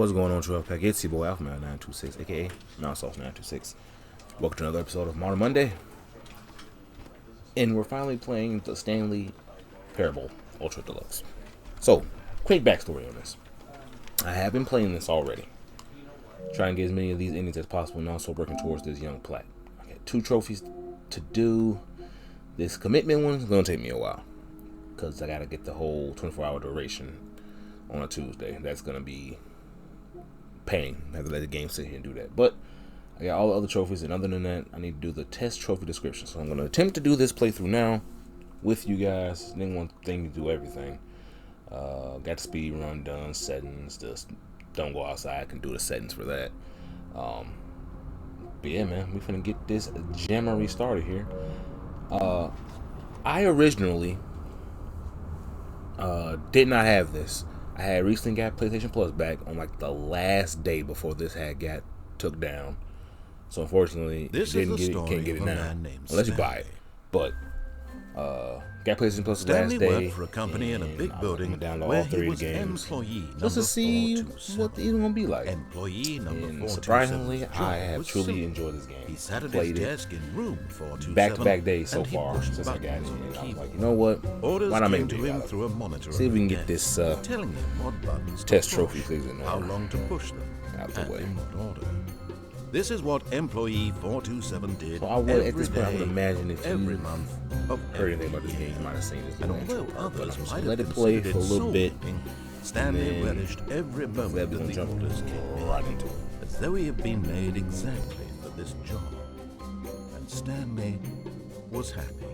What's going on, Trail Pack? It's your boy Alpha 926, aka Mouseoff 926. Welcome to another episode of Modern Monday. And we're finally playing the Stanley Parable Ultra Deluxe. So, quick backstory on this. I have been playing this already, trying to get as many of these endings as possible, and also working towards this young plat. I got 2 trophies to do. This commitment one's going to take me a while, because I got to get the whole 24-hour duration on a Tuesday. That's going to be pain. I have to let the game sit here and do that. But I got all the other trophies, and other than that, I need to do the test trophy description. So I'm going to attempt to do this playthrough now with you guys. Then one thing to do everything. Got the speed run done, settings. Just don't go outside. I can do the settings for that. But yeah, man, we finna get this jammery started here. I originally did not have this. I had recently got PlayStation Plus back on like the last day before this had got took down. So unfortunately, can't get it now unless you buy it. But got PlayStation Plus Stanley last day. worked for a company in a big building download where all 3 he was games employee just to see what it's gonna be like. Employee number And 427. surprisingly, I have was truly simple. enjoyed this game. He sat at his Played it desk in room 427 back-to-back days so and he far pushed since I got it, buttons on the and I was keyboard. like, you know what? Orders Why not make came a to video him out of through a monitor. See if we can on get the this desk, telling him what buttons to test push, trophy things in how order. long to push them, Out the and way. in what order. This is what employee 427 did So I would, at this point, I would every imagine if every you month of heard every anything about this year. game, you might have seen this. And intro although part, but others I'm just might gonna have let it play considered for a little bit. soul-making, Stanley then relished every Glad moment we're that gonna the jump orders came in, right into it. as though he had been made exactly for this job. And Stanley was happy.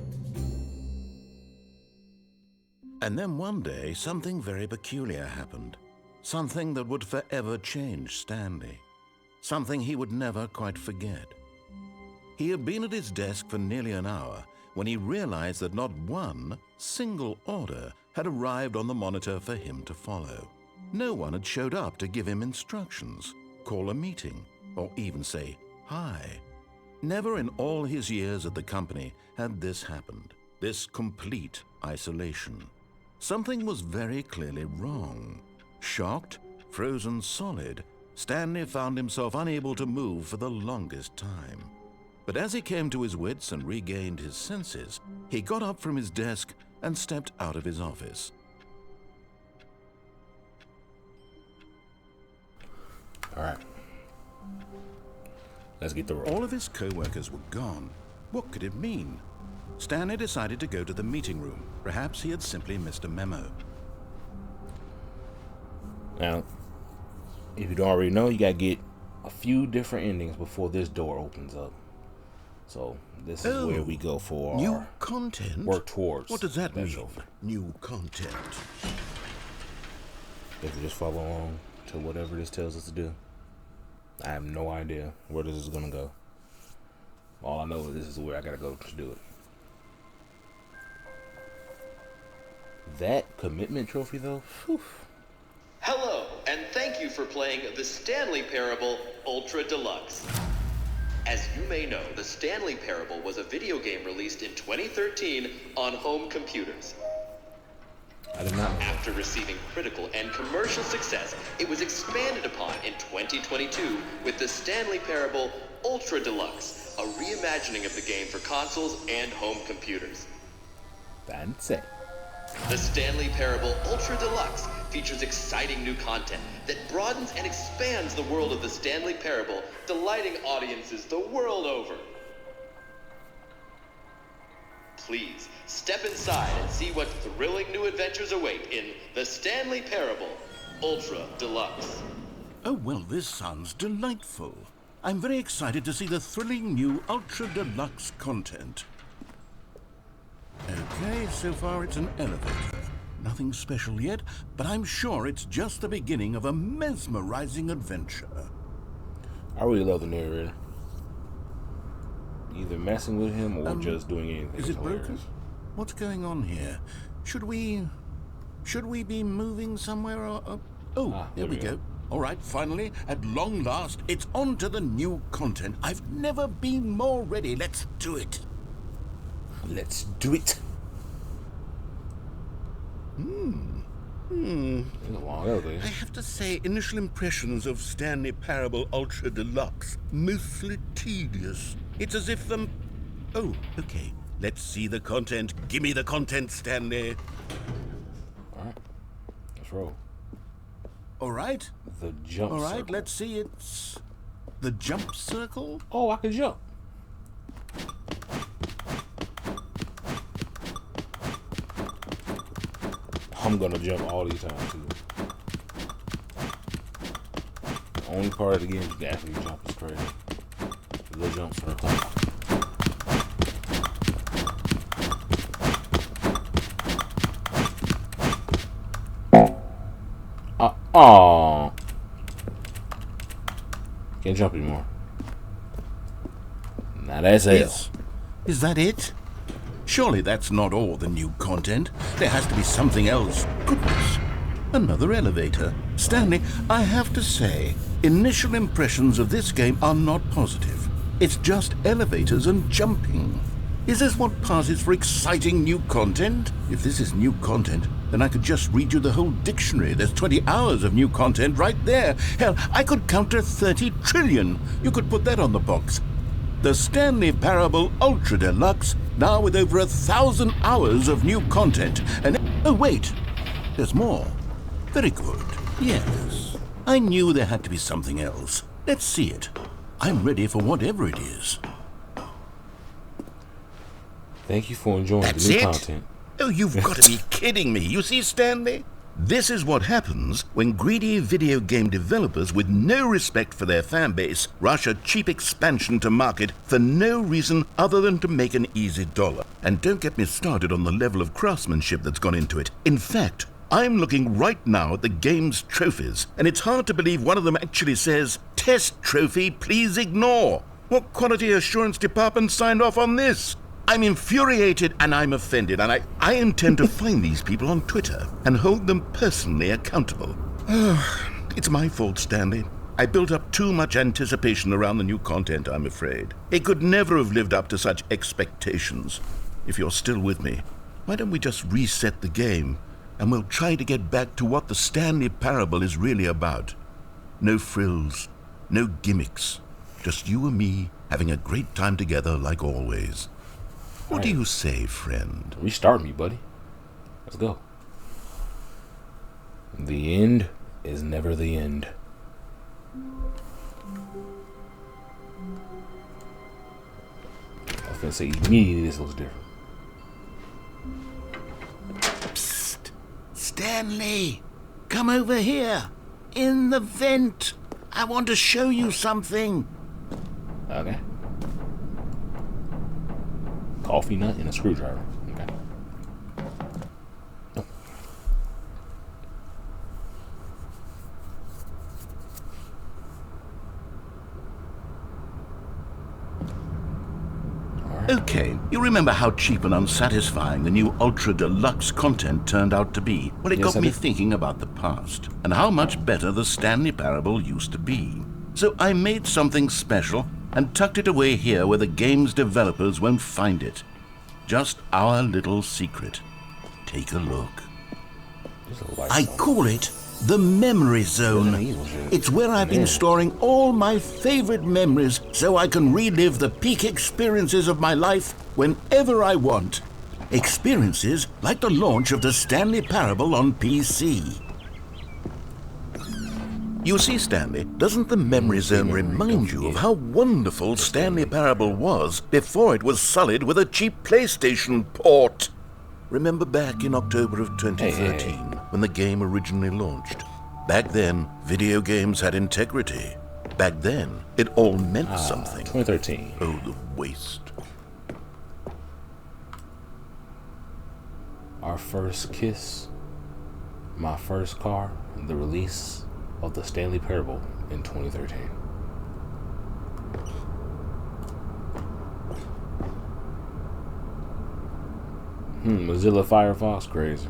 And then one day, something very peculiar happened. Something that would forever change Stanley. Something he would never quite forget. He had been at his desk for nearly an hour when he realized that not one single order had arrived on the monitor for him to follow. No one had showed up to give him instructions, call a meeting, or even say hi. Never in all his years at the company had this happened, this complete isolation. Something was very clearly wrong. Shocked, frozen solid, Stanley found himself unable to move for the longest time. But as he came to his wits and regained his senses, he got up from his desk and stepped out of his office. All right, let's get the roll. All of his co-workers were gone. What could it mean? Stanley decided to go to the meeting room. Perhaps he had simply missed a memo. Now, if you don't already know, you gotta get a few different endings before this door opens up. So this is where we go for New our content? work towards. What does that mean? trophy. New content. If we just follow along to whatever this tells us to do, I have no idea where this is gonna go. All I know is this is where I gotta go to do it. That commitment trophy, though. Whew. Hello, and thank you for playing the Stanley Parable Ultra Deluxe. As you may know, the Stanley Parable was a video game released in 2013 on home computers. I did not know. After receiving critical and commercial success, it was expanded upon in 2022 with the Stanley Parable Ultra Deluxe, a reimagining of the game for consoles and home computers. Fancy. The Stanley Parable Ultra Deluxe features exciting new content that broadens and expands the world of the Stanley Parable, delighting audiences the world over. Please step inside and see what thrilling new adventures await in the Stanley Parable Ultra Deluxe. Oh, well, this sounds delightful. I'm very excited to see the thrilling new Ultra Deluxe content. Okay, so far it's an elevator. Nothing special yet, but I'm sure it's just the beginning of a mesmerizing adventure. I really love the narrator. Either messing with him or just doing anything. Is it broken? hilarious. What's going on here? Should we be moving somewhere or... Oh, here we go. All right, finally, at long last, it's on to the new content. I've never been more ready. Let's do it. Let's do it. It's a long elevator. I have to say, initial impressions of Stanley Parable Ultra Deluxe, mostly tedious. It's as if them... Oh, okay. Let's see the content. Give me the content, Stanley. Alright. Let's roll. All right. The jump circle. All right, let's see. It's the jump circle? Oh, I can jump. I'm gonna jump all these times too. The only part of the game you can actually jump is crazy. The little jump circle. Oh, can't jump anymore. Now that's it. Is that it? Surely that's not all the new content. There has to be something else. Goodness. Another elevator. Stanley, I have to say, initial impressions of this game are not positive. It's just elevators and jumping. Is this what passes for exciting new content? If this is new content, then I could just read you the whole dictionary. There's 20 hours of new content right there. Hell, I could count to 30 trillion. You could put that on the box. The Stanley Parable Ultra Deluxe, now with over 1,000 hours of new content. And oh wait, there's more. Very good. Yes, I knew there had to be something else. Let's see it. I'm ready for whatever it is. Thank you for enjoying That's the new it? content. Oh, you've got to be kidding me. You see, Stanley? This is what happens when greedy video game developers with no respect for their fan base rush a cheap expansion to market for no reason other than to make an easy dollar. And don't get me started on the level of craftsmanship that's gone into it. In fact, I'm looking right now at the game's trophies, and it's hard to believe one of them actually says, "Test trophy, please ignore." What quality assurance department signed off on this? I'm infuriated and I'm offended, and I intend to find these people on Twitter and hold them personally accountable. It's my fault, Stanley. I built up too much anticipation around the new content, I'm afraid. It could never have lived up to such expectations. If you're still with me, why don't we just reset the game and we'll try to get back to what the Stanley Parable is really about. No frills, no gimmicks, just you and me having a great time together like always. What do you say, friend? Restart me, buddy. Let's go. The end is never the end. I was gonna say immediately this looks different. Psst! Stanley! Come over here! In the vent! I want to show you something! Okay. Coffee nut and a screwdriver. Okay. Oh. Okay, you remember how cheap and unsatisfying the new Ultra Deluxe content turned out to be? Well, it Yes, got I me did. thinking about the past and how much better the Stanley Parable used to be. So I made something special and tucked it away here where the game's developers won't find it. Just our little secret. Take a look. There's a light I bulb. call it the Memory Zone. It's where I've been storing all my favorite memories so I can relive the peak experiences of my life whenever I want. Experiences like the launch of the Stanley Parable on PC. You see, Stanley, doesn't the Memory Zone remind you of how wonderful Stanley Parable was before it was sullied with a cheap PlayStation port? Remember back in October of 2013 when the game originally launched? Back then, video games had integrity. Back then, it all meant something. 2013. Oh, the waste. Our first kiss. My first car. The release of the Stanley Parable in 2013. Mozilla Firefox, crazy.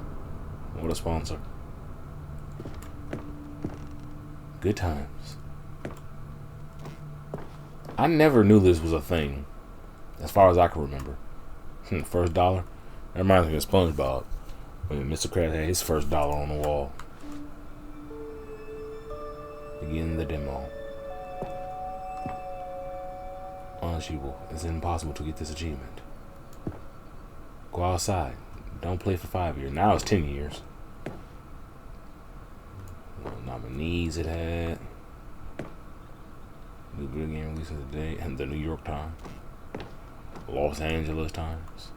What a sponsor. Good times. I never knew this was a thing, as far as I can remember. First dollar. That reminds me of SpongeBob. When Mr. Krabs had his first dollar on the wall. Begin the demo. Unachievable. It's impossible to get this achievement. Go outside. Don't play for 5 years. Now it's 10 years. Nominees it had. New video game release of the day. And the New York Times. Los Angeles Times.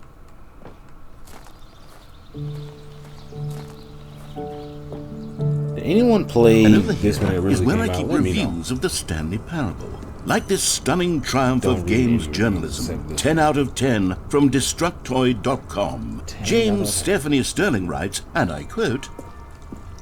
Did anyone play this when it really is where came I out? keep Let me know. reviews of the Stanley Parable. Like this stunning triumph Don't of read games any journalism. reviews. 10 out of 10 from Destructoid.com. James Stephanie Sterling writes, and I quote,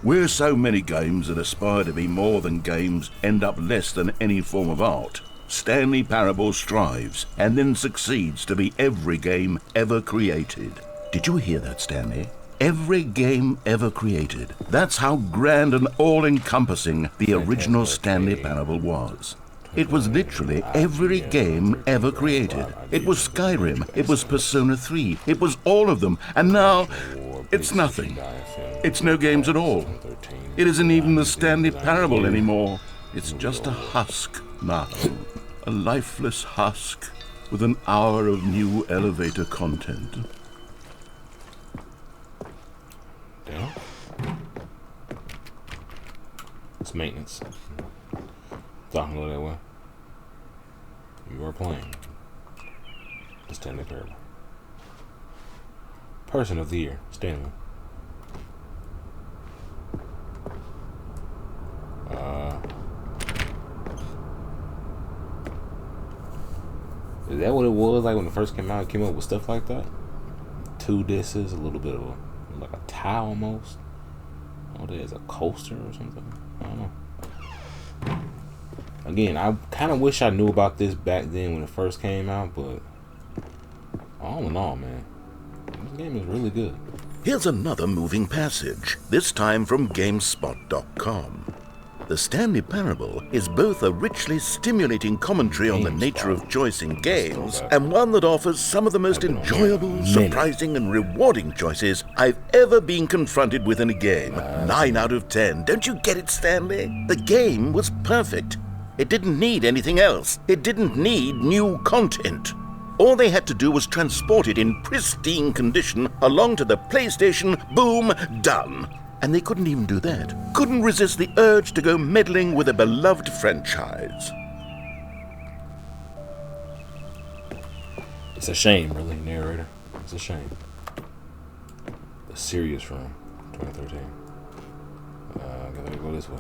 "Where so many games that aspire to be more than games end up less than any form of art, Stanley Parable strives and then succeeds to be every game ever created." Did you hear that, Stanley? Every game ever created. That's how grand and all-encompassing the original Stanley Parable was. It was literally every game ever created. It was Skyrim, it was Persona 3, it was all of them, and now it's nothing. It's no games at all. It isn't even the Stanley Parable anymore. It's just a husk now. A lifeless husk with an hour of new elevator content. Yeah. It's maintenance. Talking go that way. You are playing the Stanley Parable. Person of the Year, Stanley. Is that what it was like when it first came out? It came up with stuff like that? 2 discs, a little bit of like a towel almost. Oh, there's a coaster or something. I don't know. Again, I kind of wish I knew about this back then when it first came out, but all in all, man, this game is really good. Here's another moving passage, this time from GameSpot.com. The Stanley Parable is both a richly stimulating commentary on the nature of choice in games and one that offers some of the most enjoyable, surprising, and rewarding choices I've ever been confronted with in a game. 9 out of 10. Don't you get it, Stanley? The game was perfect. It didn't need anything else. It didn't need new content. All they had to do was transport it in pristine condition along to the PlayStation. Boom, done. And they couldn't even do that. Couldn't resist the urge to go meddling with a beloved franchise. It's a shame, really, narrator. It's a shame. The Serious Room, 2013. Gotta go this way.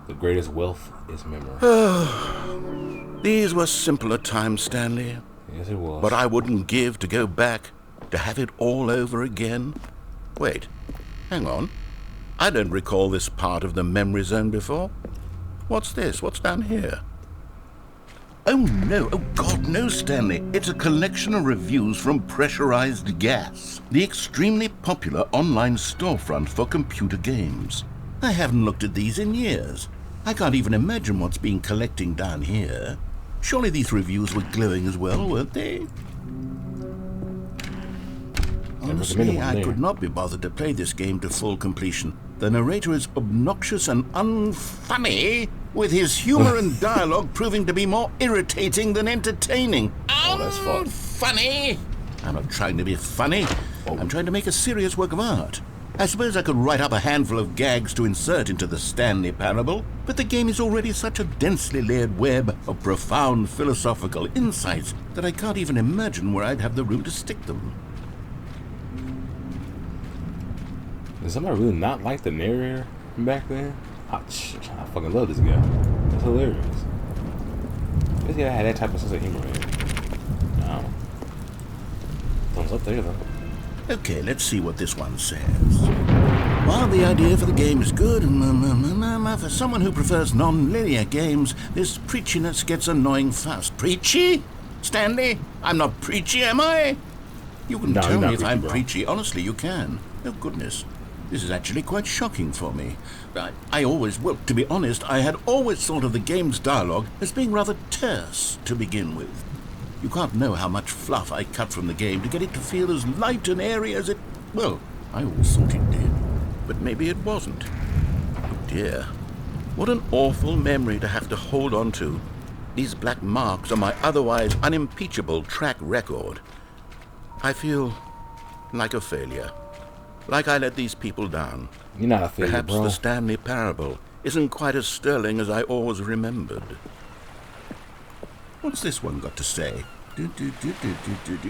The greatest wealth is memory. These were simpler times, Stanley. Yes, it was. But I wouldn't give to go back, to have it all over again. Wait, hang on. I don't recall this part of the memory zone before. What's this? What's down here? Oh no, oh God, no, Stanley. It's a collection of reviews from Pressurized Gas, the extremely popular online storefront for computer games. I haven't looked at these in years. I can't even imagine what's been collecting down here. Surely these reviews were glowing as well, weren't they? Honestly, I could not be bothered to play this game to full completion. The narrator is obnoxious and unfunny, with his humor and dialogue proving to be more irritating than entertaining. Oh, that's fun. Funny? I'm not trying to be funny. I'm trying to make a serious work of art. I suppose I could write up a handful of gags to insert into the Stanley Parable, but the game is already such a densely layered web of profound philosophical insights that I can't even imagine where I'd have the room to stick them. Does somebody really not like the narrator from back then? I fucking love this guy. It's hilarious. This guy had that type of sense of humor, man. Wow. Thumbs up there, though. Okay, let's see what this one says. While the idea for the game is good, for someone who prefers non-linear games, this preachiness gets annoying fast. Preachy? Stanley? I'm not preachy, am I? You can tell me if I'm preachy. Honestly, you can. Oh, goodness. This is actually quite shocking for me. Well, to be honest, I had always thought of the game's dialogue as being rather terse to begin with. You can't know how much fluff I cut from the game to get it to feel as light and airy as it, well, I always thought it did, but maybe it wasn't. Oh dear, what an awful memory to have to hold on to. These black marks on my otherwise unimpeachable track record. I feel like a failure. Like I let these people down. You're not a failure, Perhaps bro. the Stanley Parable isn't quite as sterling as I always remembered. What's this one got to say?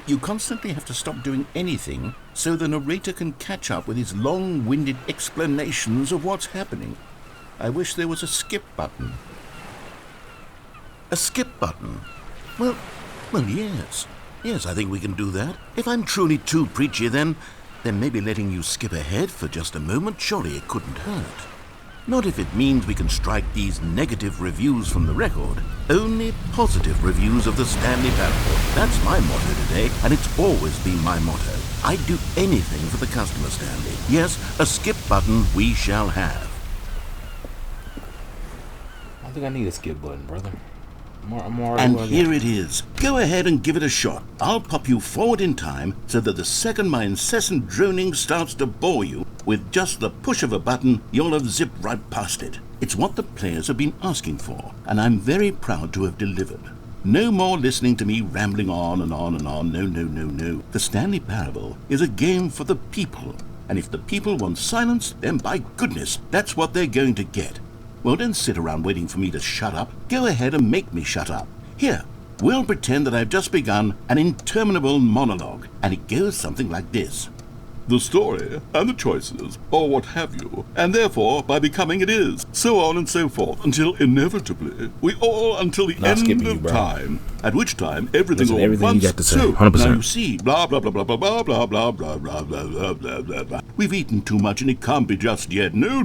You constantly have to stop doing anything so the narrator can catch up with his long-winded explanations of what's happening. I wish there was a skip button. A skip button? Well, yes. Yes, I think we can do that. If I'm truly too preachy, then maybe letting you skip ahead for just a moment, surely it couldn't hurt. Not if it means we can strike these negative reviews from the record. Only positive reviews of the Stanley Parable. That's my motto today, and it's always been my motto. I'd do anything for the customer, Stanley. Yes, a skip button we shall have. I don't think I need a skip button, brother. I'm already And where I here got. it is. Go ahead and give it a shot. I'll pop you forward in time so that the second my incessant droning starts to bore you, with just the push of a button, you'll have zipped right past it. It's what the players have been asking for, and I'm very proud to have delivered. No more listening to me rambling on and on and on. No. The Stanley Parable is a game for the people, and if the people want silence, then by goodness, that's what they're going to get. Well, don't sit around waiting for me to shut up. Go ahead and make me shut up. Here, we'll pretend that I've just begun an interminable monologue, and it goes something like this. The story, and the choices, or what have you, and therefore, by becoming it is, so on and so forth, until inevitably, we all until the Not end skipping you, of bro. time, at which time everything Listen, all everything at you once, got to say, so, 100%. now you see, blah, blah, blah, blah, blah, blah, blah, blah, blah, blah, blah, blah, blah, blah, blah. We've eaten too much and it can't be just yet, no,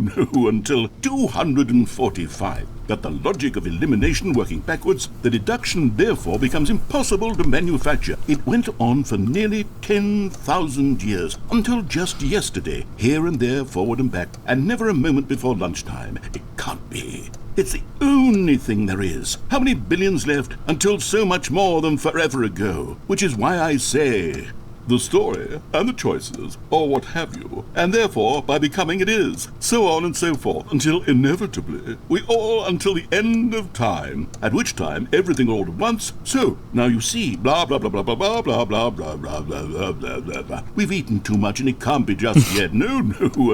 until 245. But the logic of elimination working backwards, the deduction therefore becomes impossible to manufacture. It went on for nearly 10,000 years, until just yesterday, here and there, forward and back, and never a moment before lunchtime. It can't be. It's the only thing there is. How many billions left until so much more than forever ago? Which is why I say, the story, and the choices, or what have you, and therefore, by becoming it is, so on and so forth, until inevitably, we all until the end of time, at which time everything all at once, so, now you see, blah, blah, blah, blah, blah, blah, blah, blah, blah, blah, blah, blah, blah, blah, blah. We've eaten too much and it can't be just yet, no,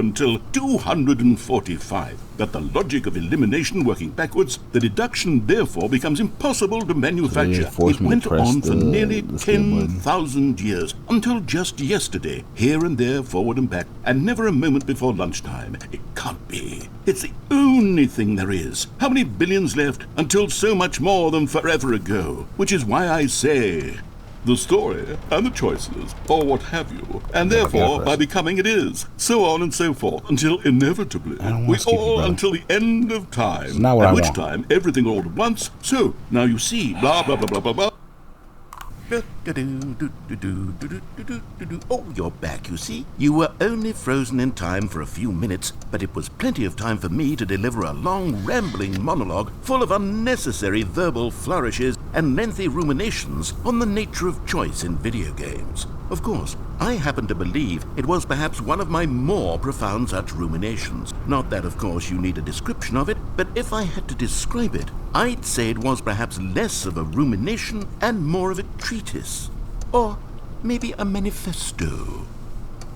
until 245. But the logic of elimination working backwards, the deduction therefore becomes impossible to manufacture. It went on for nearly 10,000 years, until just yesterday, here and there, forward and back, and never a moment before lunchtime. It can't be. It's the only thing there is. How many billions left until so much more than forever ago? Which is why I say, the story, and the choices, or what have you, and therefore, by becoming it is, so on and so forth, until inevitably, we all until the end of time, at which time everything all at once, so, now you see, blah, blah, blah, blah, blah, blah. Oh, you're back, you see. You were only frozen in time for a few minutes, but it was plenty of time for me to deliver a long, rambling monologue full of unnecessary verbal flourishes and lengthy ruminations on the nature of choice in video games. Of course, I happen to believe it was perhaps one of my more profound such ruminations. Not that, of course, you need a description of it, but if I had to describe it, I'd say it was perhaps less of a rumination and more of a treatise. Or maybe a manifesto.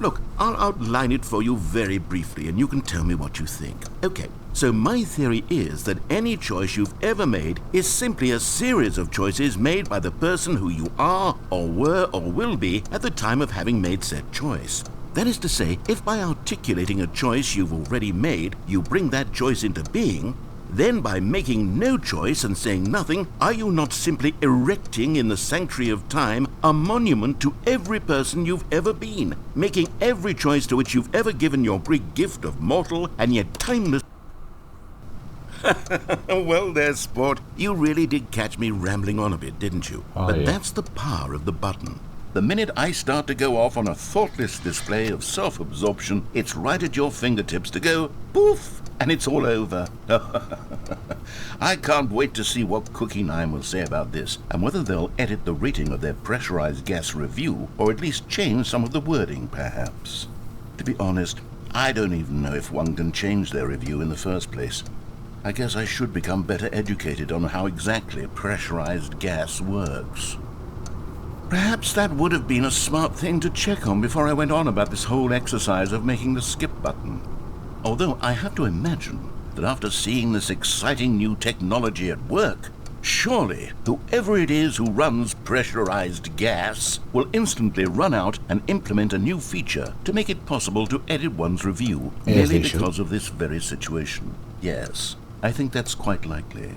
Look, I'll outline it for you very briefly, and you can tell me what you think. Okay, so my theory is that any choice you've ever made is simply a series of choices made by the person who you are, or were, or will be at the time of having made said choice. That is to say, if by articulating a choice you've already made, you bring that choice into being, then by making no choice and saying nothing, are you not simply erecting in the sanctuary of time a monument to every person you've ever been, making every choice to which you've ever given your great gift of mortal and yet timeless... Well, there's sport. You really did catch me rambling on a bit, didn't you? But that's the power of the button. The minute I start to go off on a thoughtless display of self-absorption, it's right at your fingertips to go poof, and it's all over. I can't wait to see what Cookie 9 will say about this, and whether they'll edit the rating of their pressurized gas review, or at least change some of the wording, perhaps. To be honest, I don't even know if one can change their review in the first place. I guess I should become better educated on how exactly pressurized gas works. Perhaps that would have been a smart thing to check on before I went on about this whole exercise of making the skip button. Although I have to imagine that after seeing this exciting new technology at work, surely whoever it is who runs pressurized gas will instantly run out and implement a new feature to make it possible to edit one's review merely because of this very situation. Yes, I think that's quite likely.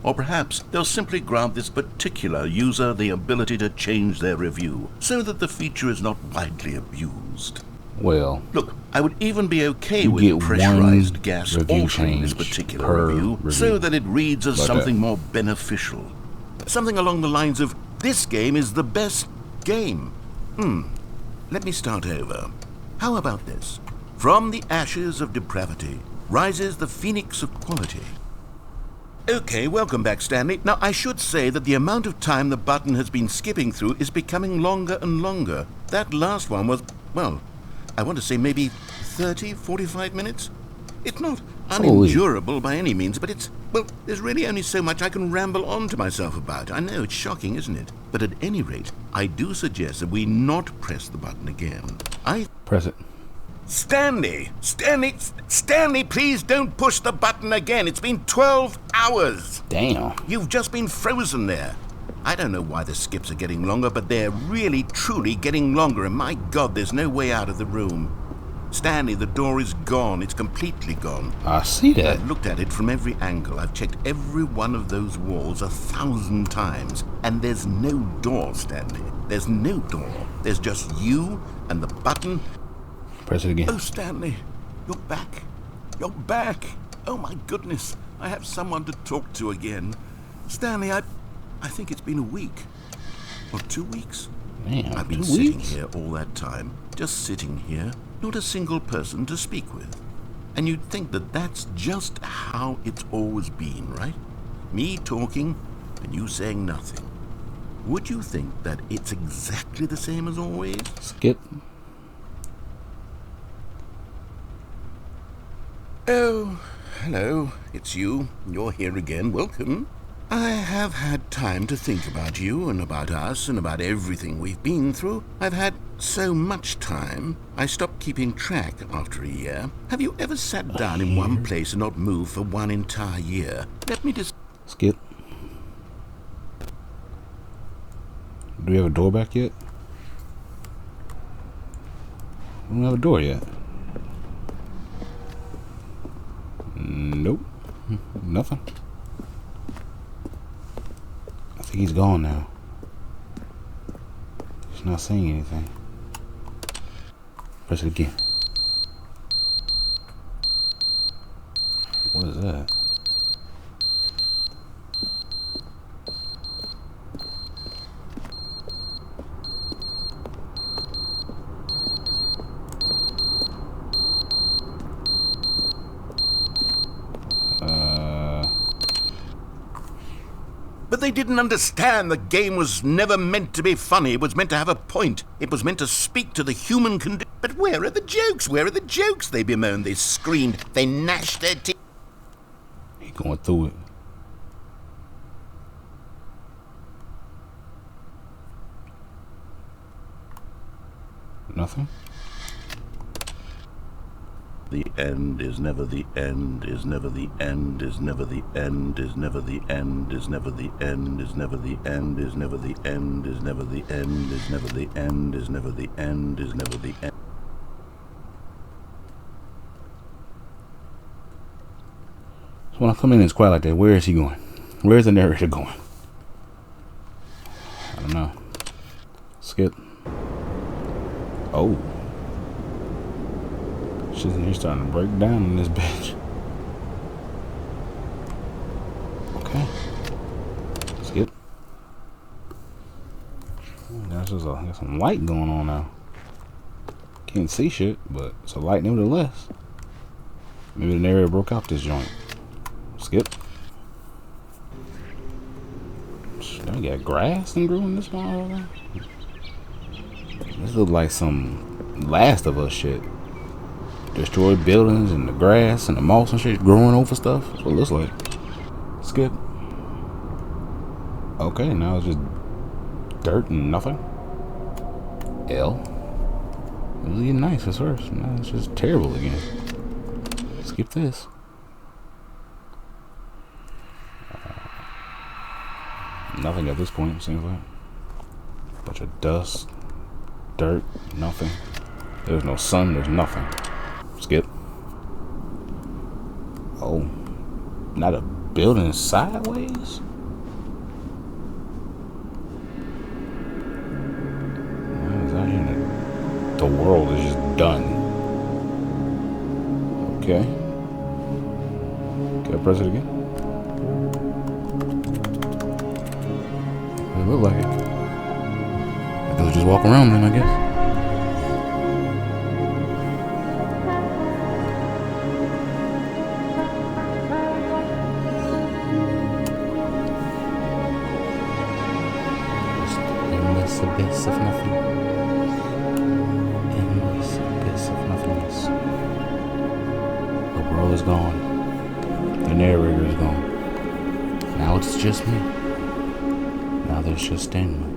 Or perhaps they'll simply grant this particular user the ability to change their review so that the feature is not widely abused. Well, look, I would even be okay with pressurized gas altering this particular review so that it reads as something more beneficial. Something along the lines of, this game is the best game. Let me start over. How about this? From the ashes of depravity rises the phoenix of quality. Okay, welcome back, Stanley. Now, I should say that the amount of time the button has been skipping through is becoming longer and longer. That last one was, well, I want to say maybe 30, 45 minutes? It's not unendurable by any means, but it's, well, there's really only so much I can ramble on to myself about. I know, it's shocking, isn't it? But at any rate, I do suggest that we not press the button again. Press it. Stanley, please don't push the button again. It's been 12 hours. Damn. You've just been frozen there. I don't know why the skips are getting longer, but they're really, truly getting longer, and my God, there's no way out of the room. Stanley, the door is gone. It's completely gone. I see that. I've looked at it from every angle. I've checked every one of those walls 1,000 times, and there's no door, Stanley. There's no door. There's just you and the button. Press it again. Oh, Stanley, you're back. You're back. Oh, my goodness. I have someone to talk to again. Stanley, I think it's been a week. Or 2 weeks. Man, I've been sitting here all that time. Just sitting here. Not a single person to speak with. And you'd think that that's just how it's always been, right? Me talking and you saying nothing. Would you think that it's exactly the same as always? Skip. Oh, hello, it's you. You're here again. Welcome. I have had time to think about you and about us and about everything we've been through. I've had so much time, I stopped keeping track after a year. Have you ever sat down in one place and not moved for one entire year? Let me just... Skip. Do we have a door back yet? We don't have a door yet. Nope. Nothing. I think he's gone now. He's not saying anything. Press it again. What is that? But they didn't understand the game was never meant to be funny. It was meant to have a point. It was meant to speak to the human condition. But where are the jokes? Where are the jokes? They bemoaned, they screamed, they gnashed their teeth. He's going through it. Nothing. The end is never the end, is never the end, is never the end, is never the end, is never the end, is never the end, is never the end, is never the end, is never the end, is never the end, is never the end. So when I come in and it's quiet like that, where is he going? Where is the narrator going? I don't know. Skip. Oh. Shit's in here starting to break down in this bitch. Okay. Skip. There's some light going on now. Can't see shit, but it's a light nevertheless. Maybe the narrator broke out this joint. Skip. I got grass and grew in this one. This looks like some Last of Us shit. destroyed buildings and the grass and the moss and shit growing over stuff. That's what it looks like. Skip. Okay, now it's just dirt and nothing. L. It was getting nice at first. Now it's just terrible again. Skip this. Nothing at this point, seems like. Bunch of dust, dirt, nothing. There's no sun, there's nothing. Skip. Oh, not a building sideways? The world is just done. Okay. Can I press it again? It look like it. I could just walk around then, I guess. Just endless abyss of nothing. The world is gone. The narrator is gone. Now it's just me. Now there's just Stanley.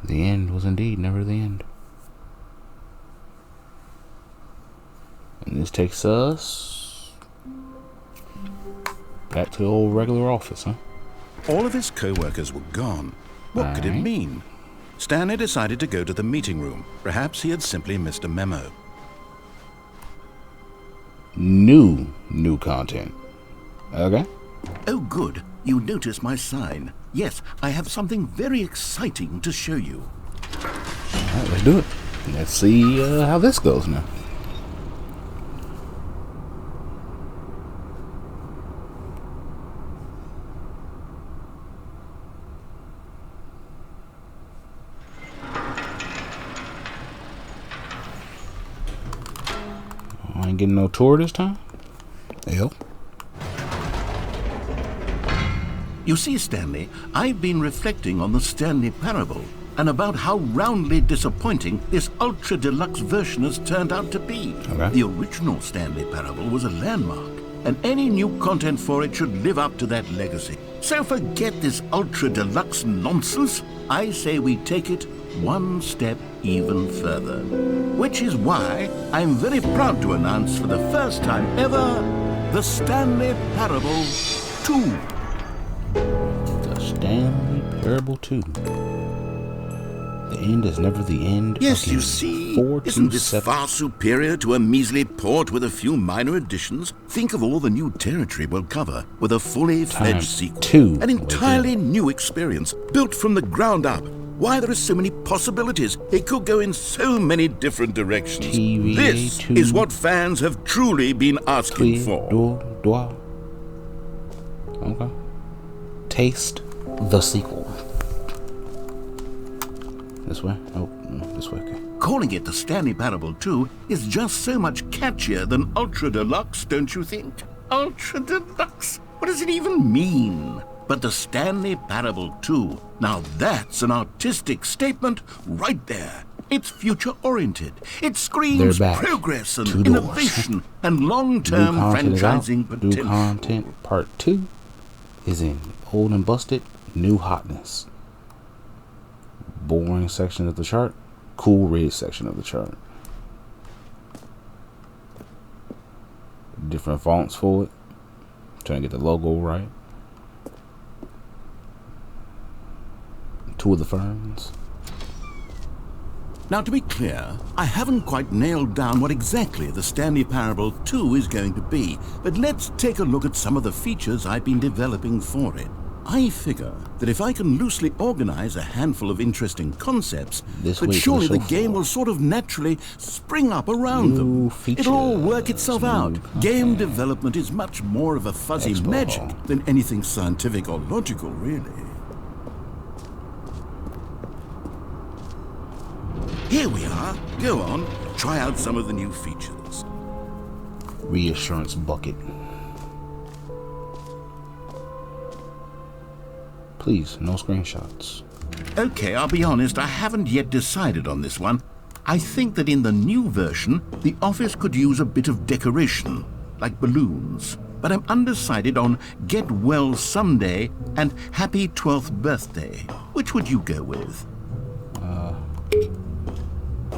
The end was indeed never the end. And this takes us back to the old regular office, huh? All of his co-workers were gone. What could it mean? Stanley decided to go to the meeting room. Perhaps he had simply missed a memo. New content. Okay. Oh, good. You noticed my sign. Yes, I have something very exciting to show you. Alright, let's do it. Let's see how this goes now. I ain't getting no tour this time. Hell. You see, Stanley, I've been reflecting on the Stanley Parable and about how roundly disappointing this ultra deluxe version has turned out to be. Okay. The original Stanley Parable was a landmark, and any new content for it should live up to that legacy. So forget this ultra deluxe nonsense. I say we take it one step even further. Which is why I'm very proud to announce for the first time ever, the Stanley Parable 2. The Stanley Parable 2. The end is never the end. Yes, again. you see, isn't this 427. far superior to a measly port with a few minor additions? Think of all the new territory we'll cover with a fully fledged Times sequel. two. An entirely new experience, built from the ground up. Why, there are so many possibilities. It could go in so many different directions. TVA This 2. is what fans have truly been asking for. Okay. Taste the sequel. This way? Oh, no, this way, okay. Calling it the Stanley Parable 2 is just so much catchier than Ultra Deluxe, don't you think? Ultra Deluxe? What does it even mean? But the Stanley Parable 2, now that's an artistic statement right there. It's future-oriented. It screams They're back. progress and 2 doors. innovation and long-term New content is out. franchising New potential. content part 2 is in. Old and busted, new hotness. Boring section of the chart, cool red section of the chart. Different fonts for it. Trying to get the logo right. 2 of the ferns. Now, to be clear, I haven't quite nailed down what exactly the Stanley Parable 2 is going to be, but let's take a look at some of the features I've been developing for it. I figure that if I can loosely organize a handful of interesting concepts, This that way to surely the the sofa. game will sort of naturally spring up around them. New It'll all work features, itself new out. content. Game development is much more of a fuzzy Expo magic hall. than anything scientific or logical, really. Here we are. Go on, try out some of the new features. Reassurance bucket. Please, no screenshots. Okay, I'll be honest, I haven't yet decided on this one. I think that in the new version, the office could use a bit of decoration, like balloons. But I'm undecided on Get Well Someday and Happy 12th Birthday. Which would you go with?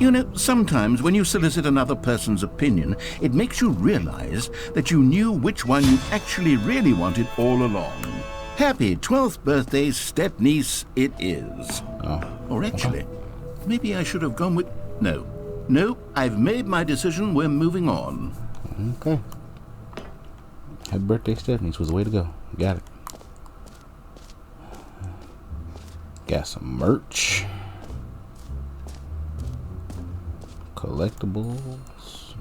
You know, sometimes when you solicit another person's opinion, it makes you realize that you knew which one you actually really wanted all along. Happy 12th birthday, Stepniece, it is. Or actually, maybe I should have gone with... No, I've made my decision, we're moving on. Okay. Happy birthday, Stepniece was the way to go. Got it. Got some merch. Collectibles.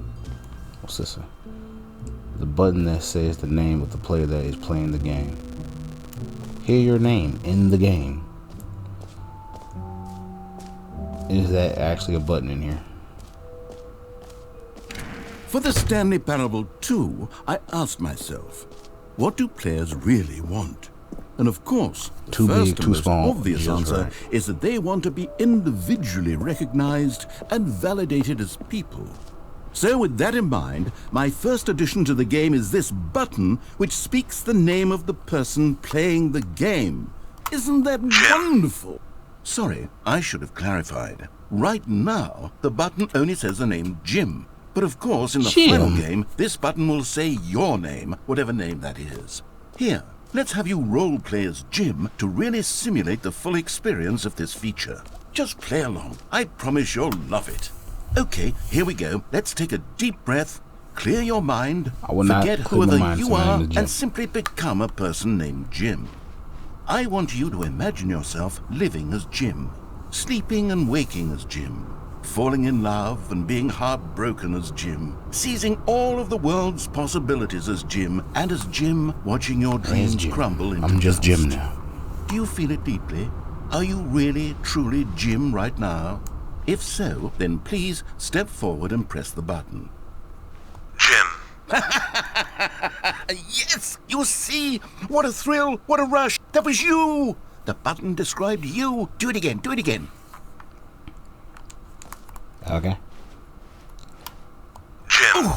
What's this? The button that says the name of the player that is playing the game. Hear your name in the game. Is that actually a button in here? For the Stanley Parable 2, I asked myself, what do players really want? And of course, the Too first big, and too most small. obvious Yes, answer right. is that they want to be individually recognized and validated as people. So with that in mind, my first addition to the game is this button which speaks the name of the person playing the game. Isn't that wonderful? Sorry, I should have clarified. Right now, the button only says the name Jim. But of course, in the final game, this button will say your name, whatever name that is. Here, let's have you role-play as Jim to really simulate the full experience of this feature. Just play along. I promise you'll love it. Okay, here we go. Let's take a deep breath, clear your mind, I will not forget clear my whoever mind, you so my are, name is Jim. and simply become a person named Jim. I want you to imagine yourself living as Jim, sleeping and waking as Jim, falling in love and being heartbroken as Jim, seizing all of the world's possibilities as Jim, and as Jim watching your dreams Jim. crumble into I'm just dust. Jim now. Do you feel it deeply? Are you really, truly Jim right now? If so, then please step forward and press the button. Jim. Yes! You see? What a thrill! What a rush! That was you! The button described you. Do it again. Do it again. Okay. Jim.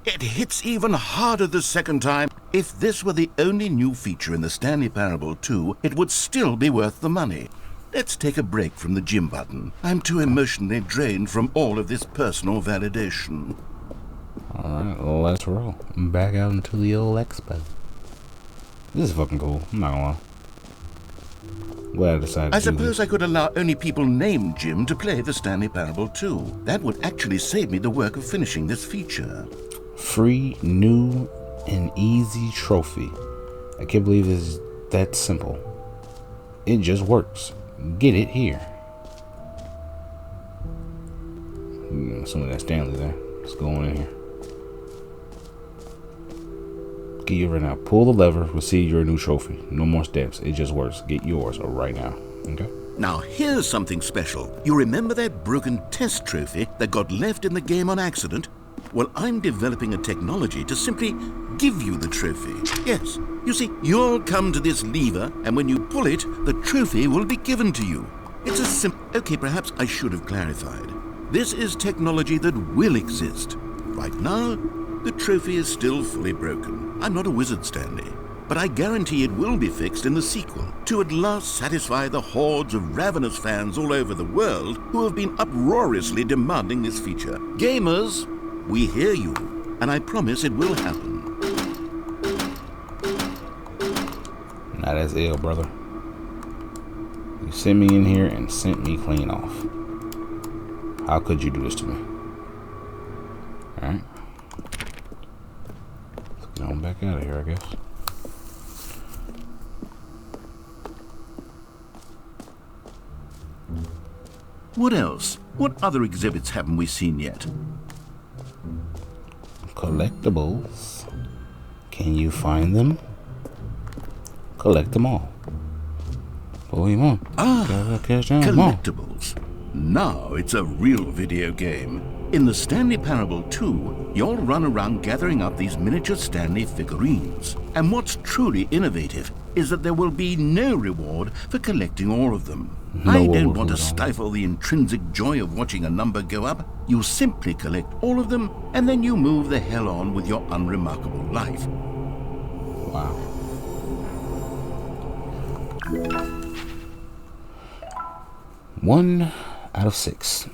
It hits even harder the second time. If this were the only new feature in the Stanley Parable 2, it would still be worth the money. Let's take a break from the Jim button. I'm too emotionally drained from all of this personal validation. Alright, well, let's roll. I'm back out into the old expo. This is fucking cool. I'm not gonna lie. Glad I decided I to do suppose this. I could allow only people named Jim to play the Stanley Parable 2. That would actually save me the work of finishing this feature. Free, new, and easy trophy. I can't believe it's that simple. It just works. Get it here. Some of that Stanley there. Let's go on in here. Get you right now. Pull the lever. Receive your new trophy. No more steps. It just works. Get yours right now. Okay. Now here's something special. You remember that broken test trophy that got left in the game on accident? Well, I'm developing a technology to simply give you the trophy. Yes, you see, you'll come to this lever, and when you pull it, the trophy will be given to you. It's a simple... Okay, perhaps I should have clarified. This is technology that will exist. Right now, the trophy is still fully broken. I'm not a wizard, Stanley, but I guarantee it will be fixed in the sequel to at last satisfy the hordes of ravenous fans all over the world who have been uproariously demanding this feature. Gamers, we hear you, and I promise it will happen. Nah, that's ill, brother. You sent me in here and sent me clean off. How could you do this to me? Alright. Let's get on back out of here, I guess. What else? What other exhibits haven't we seen yet? Collectibles. Can you find them? Collect them all. Pokemon. Catch them all. Collectibles. Now it's a real video game. In the Stanley Parable 2, you'll run around gathering up these miniature Stanley figurines. And what's truly innovative is that there will be no reward for collecting all of them. No I don't reward want to for it all. stifle the intrinsic joy of watching a number go up. You simply collect all of them, and then you move the hell on with your unremarkable life. Wow. One out of 6.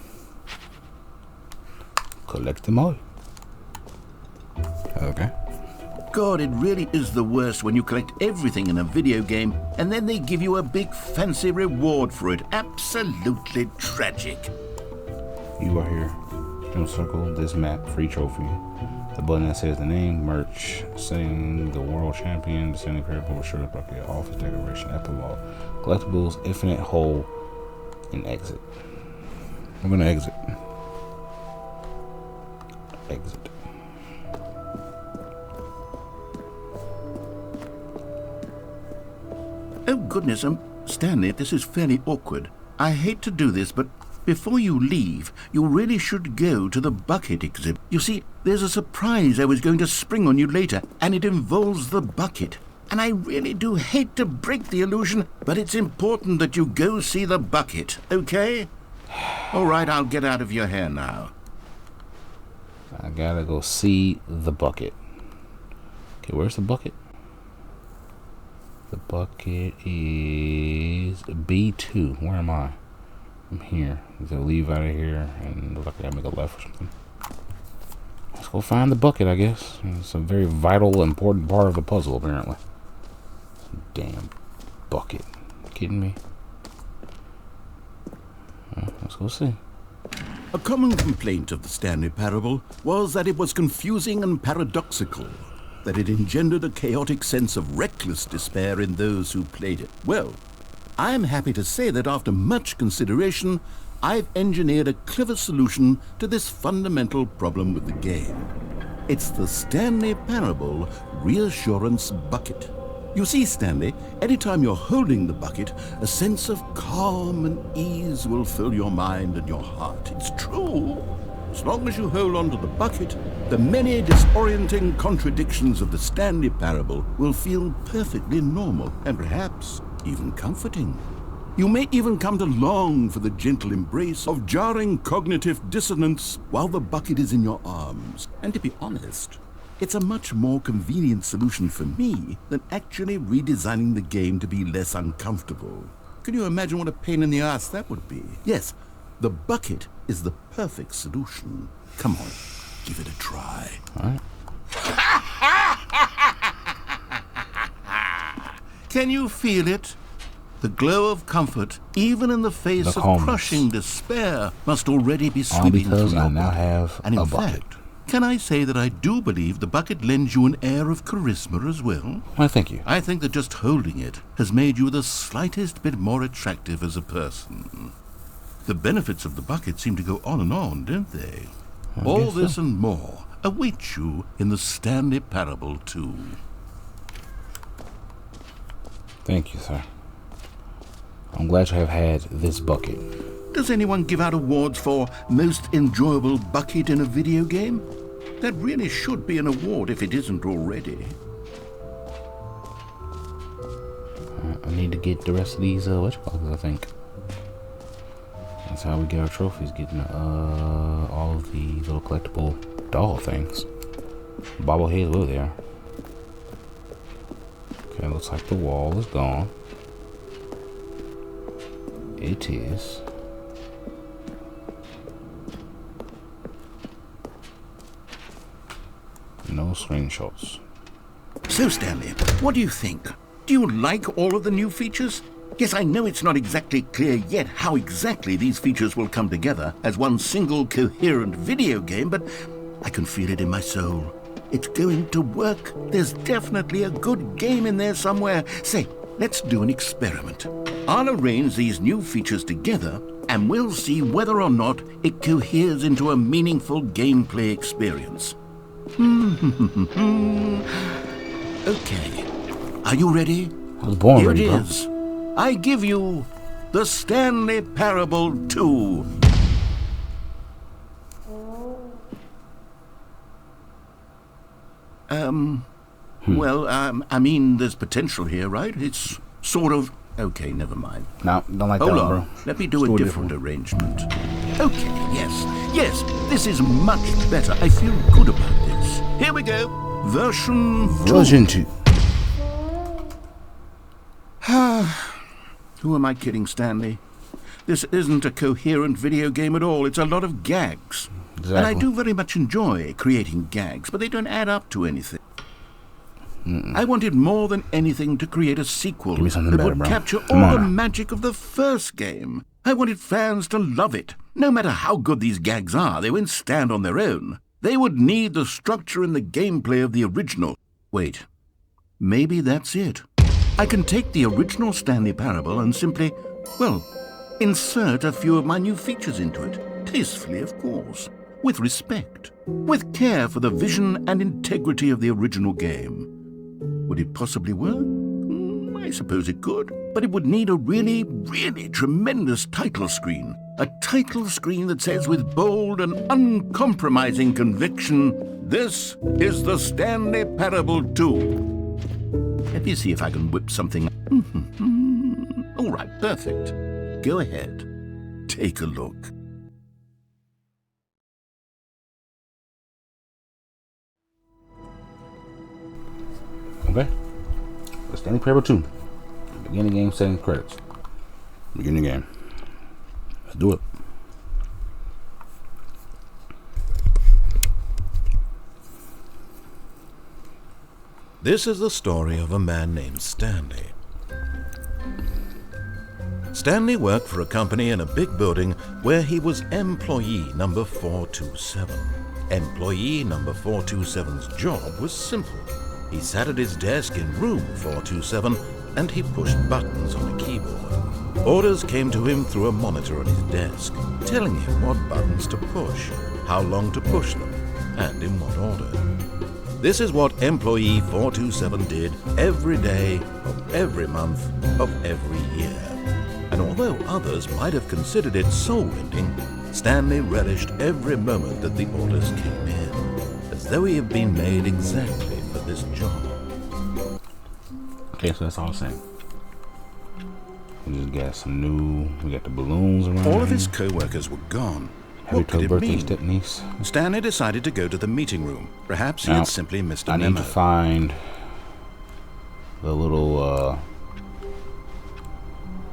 Collect them all. Okay. God, it really is the worst when you collect everything in a video game and then they give you a big fancy reward for it. Absolutely tragic. You are here. Don't circle this map. Free trophy. The button that says the name, merch, saying the world champion, the Stanley Parable, shirt bucket, office decoration, epilogue, collectibles, infinite hole, and exit. I'm gonna exit. Exit. Oh goodness, Stanley, this is fairly awkward. I hate to do this, but before you leave, you really should go to the bucket exhibit. You see, there's a surprise I was going to spring on you later, and it involves the bucket. And I really do hate to break the illusion, but it's important that you go see the bucket, okay? All right, I'll get out of your hair now. I gotta go see the bucket. Okay, where's the bucket? The bucket is B2. Where am I? I'm here. So leave out of here and look like I gotta make a left or something. Let's go find the bucket, I guess. It's a very vital, important part of the puzzle, apparently. Damn bucket. You kidding me? Let's go see. A common complaint of the Stanley Parable was that it was confusing and paradoxical, that it engendered a chaotic sense of reckless despair in those who played it. Well, I'm happy to say that after much consideration, I've engineered a clever solution to this fundamental problem with the game. It's the Stanley Parable Reassurance Bucket. You see, Stanley, anytime you're holding the bucket, a sense of calm and ease will fill your mind and your heart. It's true. As long as you hold on to the bucket, the many disorienting contradictions of the Stanley Parable will feel perfectly normal and perhaps even comforting. You may even come to long for the gentle embrace of jarring cognitive dissonance while the bucket is in your arms. And to be honest, it's a much more convenient solution for me than actually redesigning the game to be less uncomfortable. Can you imagine what a pain in the ass that would be? Yes, the bucket is the perfect solution. Come on, give it a try. All right. Can you feel it? The glow of comfort, even in the face The of calmness. crushing despair, must already be All sweeping because through I your now body. have And in a bucket. fact, can I say that I do believe the bucket lends you an air of charisma as well? Why, thank you. I think that just holding it has made you the slightest bit more attractive as a person. The benefits of the bucket seem to go on, don't they? All guess this so. and more await you in the Stanley Parable 2. Thank you, sir. I'm glad to have had this bucket. Does anyone give out awards for most enjoyable bucket in a video game? That really should be an award if it isn't already. I need to get the rest of these whatchamacallits, I think. That's how we get our trophies, getting all of the little collectible doll things. Bobbleheads, oh, they are. Okay, looks like the wall is gone. It is. No screenshots. So, Stanley, what do you think? Do you like all of the new features? Yes, I know it's not exactly clear yet how exactly these features will come together as one single coherent video game, but I can feel it in my soul. It's going to work. There's definitely a good game in there somewhere. Say, let's do an experiment. I'll arrange these new features together, and we'll see whether or not it coheres into a meaningful gameplay experience. Okay. Are you ready? I was born Here ready, it bro. is. I give you the Stanley Parable 2. Well, I mean, there's potential here, right? It's sort of... Okay, never mind. No, don't like that Hold one, on. bro. Let me do a different arrangement. Okay, yes, this is much better. I feel good about this. Here we go. Version 2. Version 2. Who am I kidding, Stanley? This isn't a coherent video game at all. It's a lot of gags. Exactly. And I do very much enjoy creating gags, but they don't add up to anything. I wanted more than anything to create a sequel Give me something that better, would bro. capture Come all on the now. magic of the first game. I wanted fans to love it. No matter how good these gags are, they won't stand on their own. They would need the structure and the gameplay of the original. Wait, maybe that's it. I can take the original Stanley Parable and simply, well, insert a few of my new features into it. Tastefully, of course. With respect. With care for the vision and integrity of the original game. Would it possibly work? I suppose it could. But it would need a really, really tremendous title screen. A title screen that says with bold and uncompromising conviction, "This is the Stanley Parable 2." Let me see if I can whip something. All right, perfect. Go ahead. Take a look. Okay. The Stanley Parable 2. Beginning game, setting credits. Beginning game. Let's do it. This is the story of a man named Stanley. Stanley worked for a company in a big building where he was employee number 427. Employee number 427's job was simple. He sat at his desk in room 427 and he pushed buttons on a keyboard. Orders came to him through a monitor on his desk, telling him what buttons to push, how long to push them, and in what order. This is what employee 427 did every day of every month of every year. And although others might have considered it soul-rending, Stanley relished every moment that the orders came in, as though he had been made exactly for this job. Okay, so that's all the same. We just got some new. We got the balloons around. All of his co-workers were gone. Happy What could it birthday, mean? step niece. Stanley decided to go to the meeting room. Perhaps he Now, had simply missed a I need memo. to find the little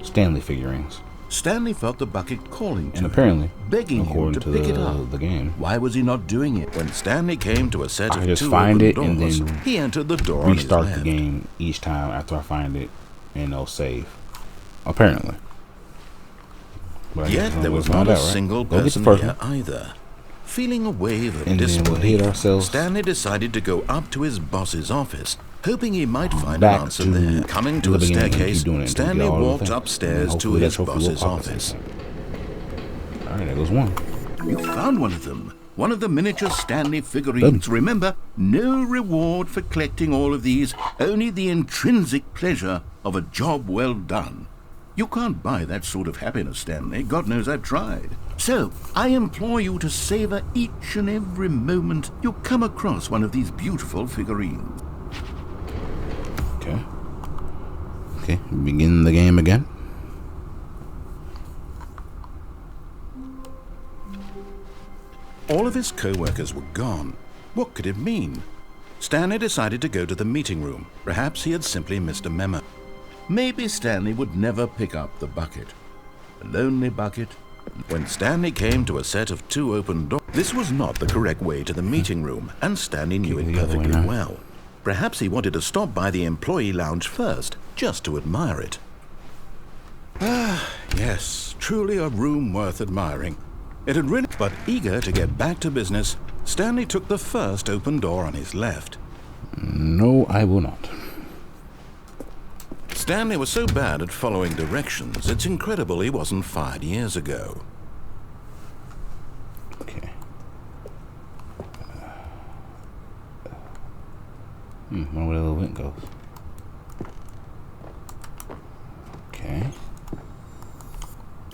Stanley figurines. Stanley felt the bucket calling to And him, apparently, begging him according to to pick it up. the game, Why was he not doing it? When Stanley came to a set I of just two find open it and doors, then he entered the door on his restart left. the game each time after I find it, and it'll save. Apparently. But I guess Yet there we'll was find not a out, right? single Go get the person first here one. either. Feeling a wave of And then we'll disbelief, hit ourselves Stanley decided to go up to his boss's office, hoping he might find back an answer to there. Coming to the a beginning and keep staircase, doing it until we Stanley get all of the walked things. upstairs And to hopefully that his trophy will boss's pop at some office. point. Alright, there goes one. You found one of them. One of the miniature Stanley figurines. Remember, no reward for collecting all of these, only the intrinsic pleasure of a job well done. You can't buy that sort of happiness, Stanley. God knows I've tried. So, I implore you to savor each and every moment you come across one of these beautiful figurines. Okay. Okay, begin the game again. All of his co-workers were gone. What could it mean? Stanley decided to go to the meeting room. Perhaps he had simply missed a memo. Maybe Stanley would never pick up the bucket. A lonely bucket. When Stanley came to a set of two open doors, this was not the correct way to the meeting room, and Stanley knew it the other way perfectly now. well. Perhaps he wanted to stop by the employee lounge first, just to admire it. Ah, yes, truly a room worth admiring. It had really... But eager to get back to business, Stanley took the first open door on his left. No, I will not. Stanley was so bad at following directions, it's incredible he wasn't fired years ago. Okay. Wonder where the little vent goes. Okay.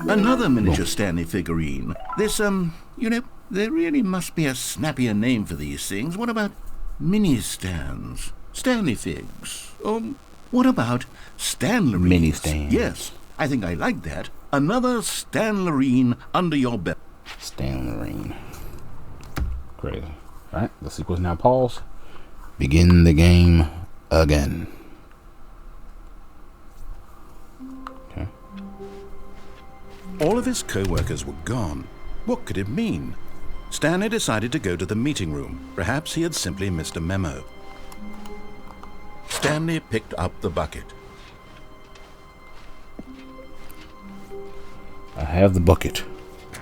Another miniature Stanley figurine. This, you know, there really must be a snappier name for these things. What about mini stands? Stanley figs. What about Stanlerines? Mini Stan. Yes, I think I like that. Another Stanlerine under your belt. Stanley. Crazy. Alright, the sequence now pause. Begin the game again. Okay. All of his co-workers were gone. What could it mean? Stanley decided to go to the meeting room. Perhaps he had simply missed a memo. Stanley picked up the bucket. I have the bucket.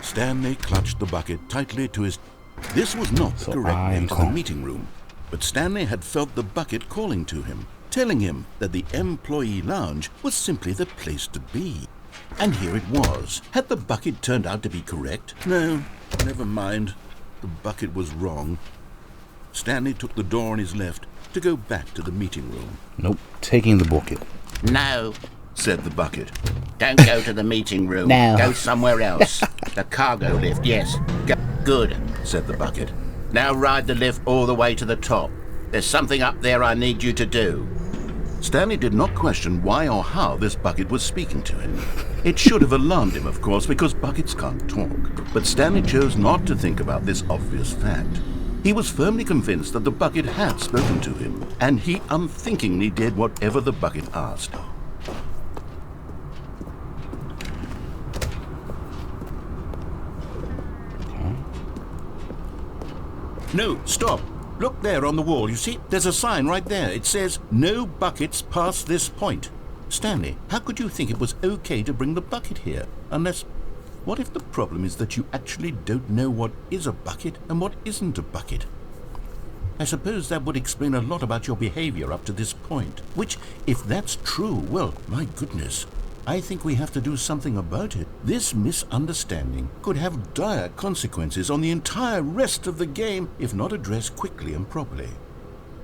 Stanley clutched the bucket tightly to his... This was not the correct way to the meeting room, but Stanley had felt the bucket calling to him, telling him that the employee lounge was simply the place to be. And here it was. Had the bucket turned out to be correct? No, never mind. The bucket was wrong. Stanley took the door on his left to go back to the meeting room. Nope, taking the bucket. No, said the bucket. don't go to the meeting room. No. Go somewhere else. The cargo lift, yes. Go. Good, Said the bucket. now ride the lift all the way to the top. There's something up there I need you to do. Stanley did not question why or how this bucket was speaking to him. It should have alarmed him, of course, because buckets can't talk. But Stanley chose not to think about this obvious fact. He was firmly convinced that the bucket had spoken to him, and he unthinkingly did whatever the bucket asked. No, stop. Look there on the wall. You see, there's a sign right there. It says, "No buckets past this point." Stanley, how could you think it was okay to bring the bucket here? Unless, what if the problem is that you actually don't know what is a bucket and what isn't a bucket? I suppose that would explain a lot about your behavior up to this point. Which, if that's true, well, my goodness, I think we have to do something about it. This misunderstanding could have dire consequences on the entire rest of the game if not addressed quickly and properly.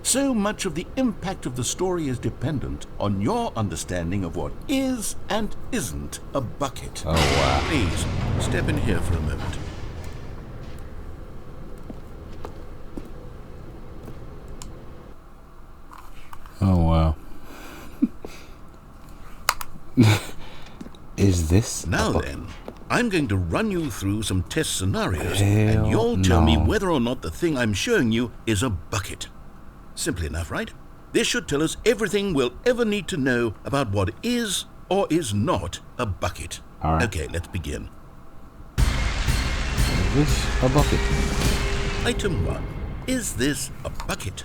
So much of the impact of the story is dependent on your understanding of what is and isn't a bucket. Oh, wow. Please, step in here for a moment. Oh, wow. Is this... Now then, I'm going to run you through some test scenarios, Hell and you'll tell me no. whether or not the thing I'm showing you is a bucket. Simple enough, right? This should tell us everything we'll ever need to know about what is or is not a bucket. All right. Okay, let's begin. Is this a bucket? Item 1. Is this a bucket?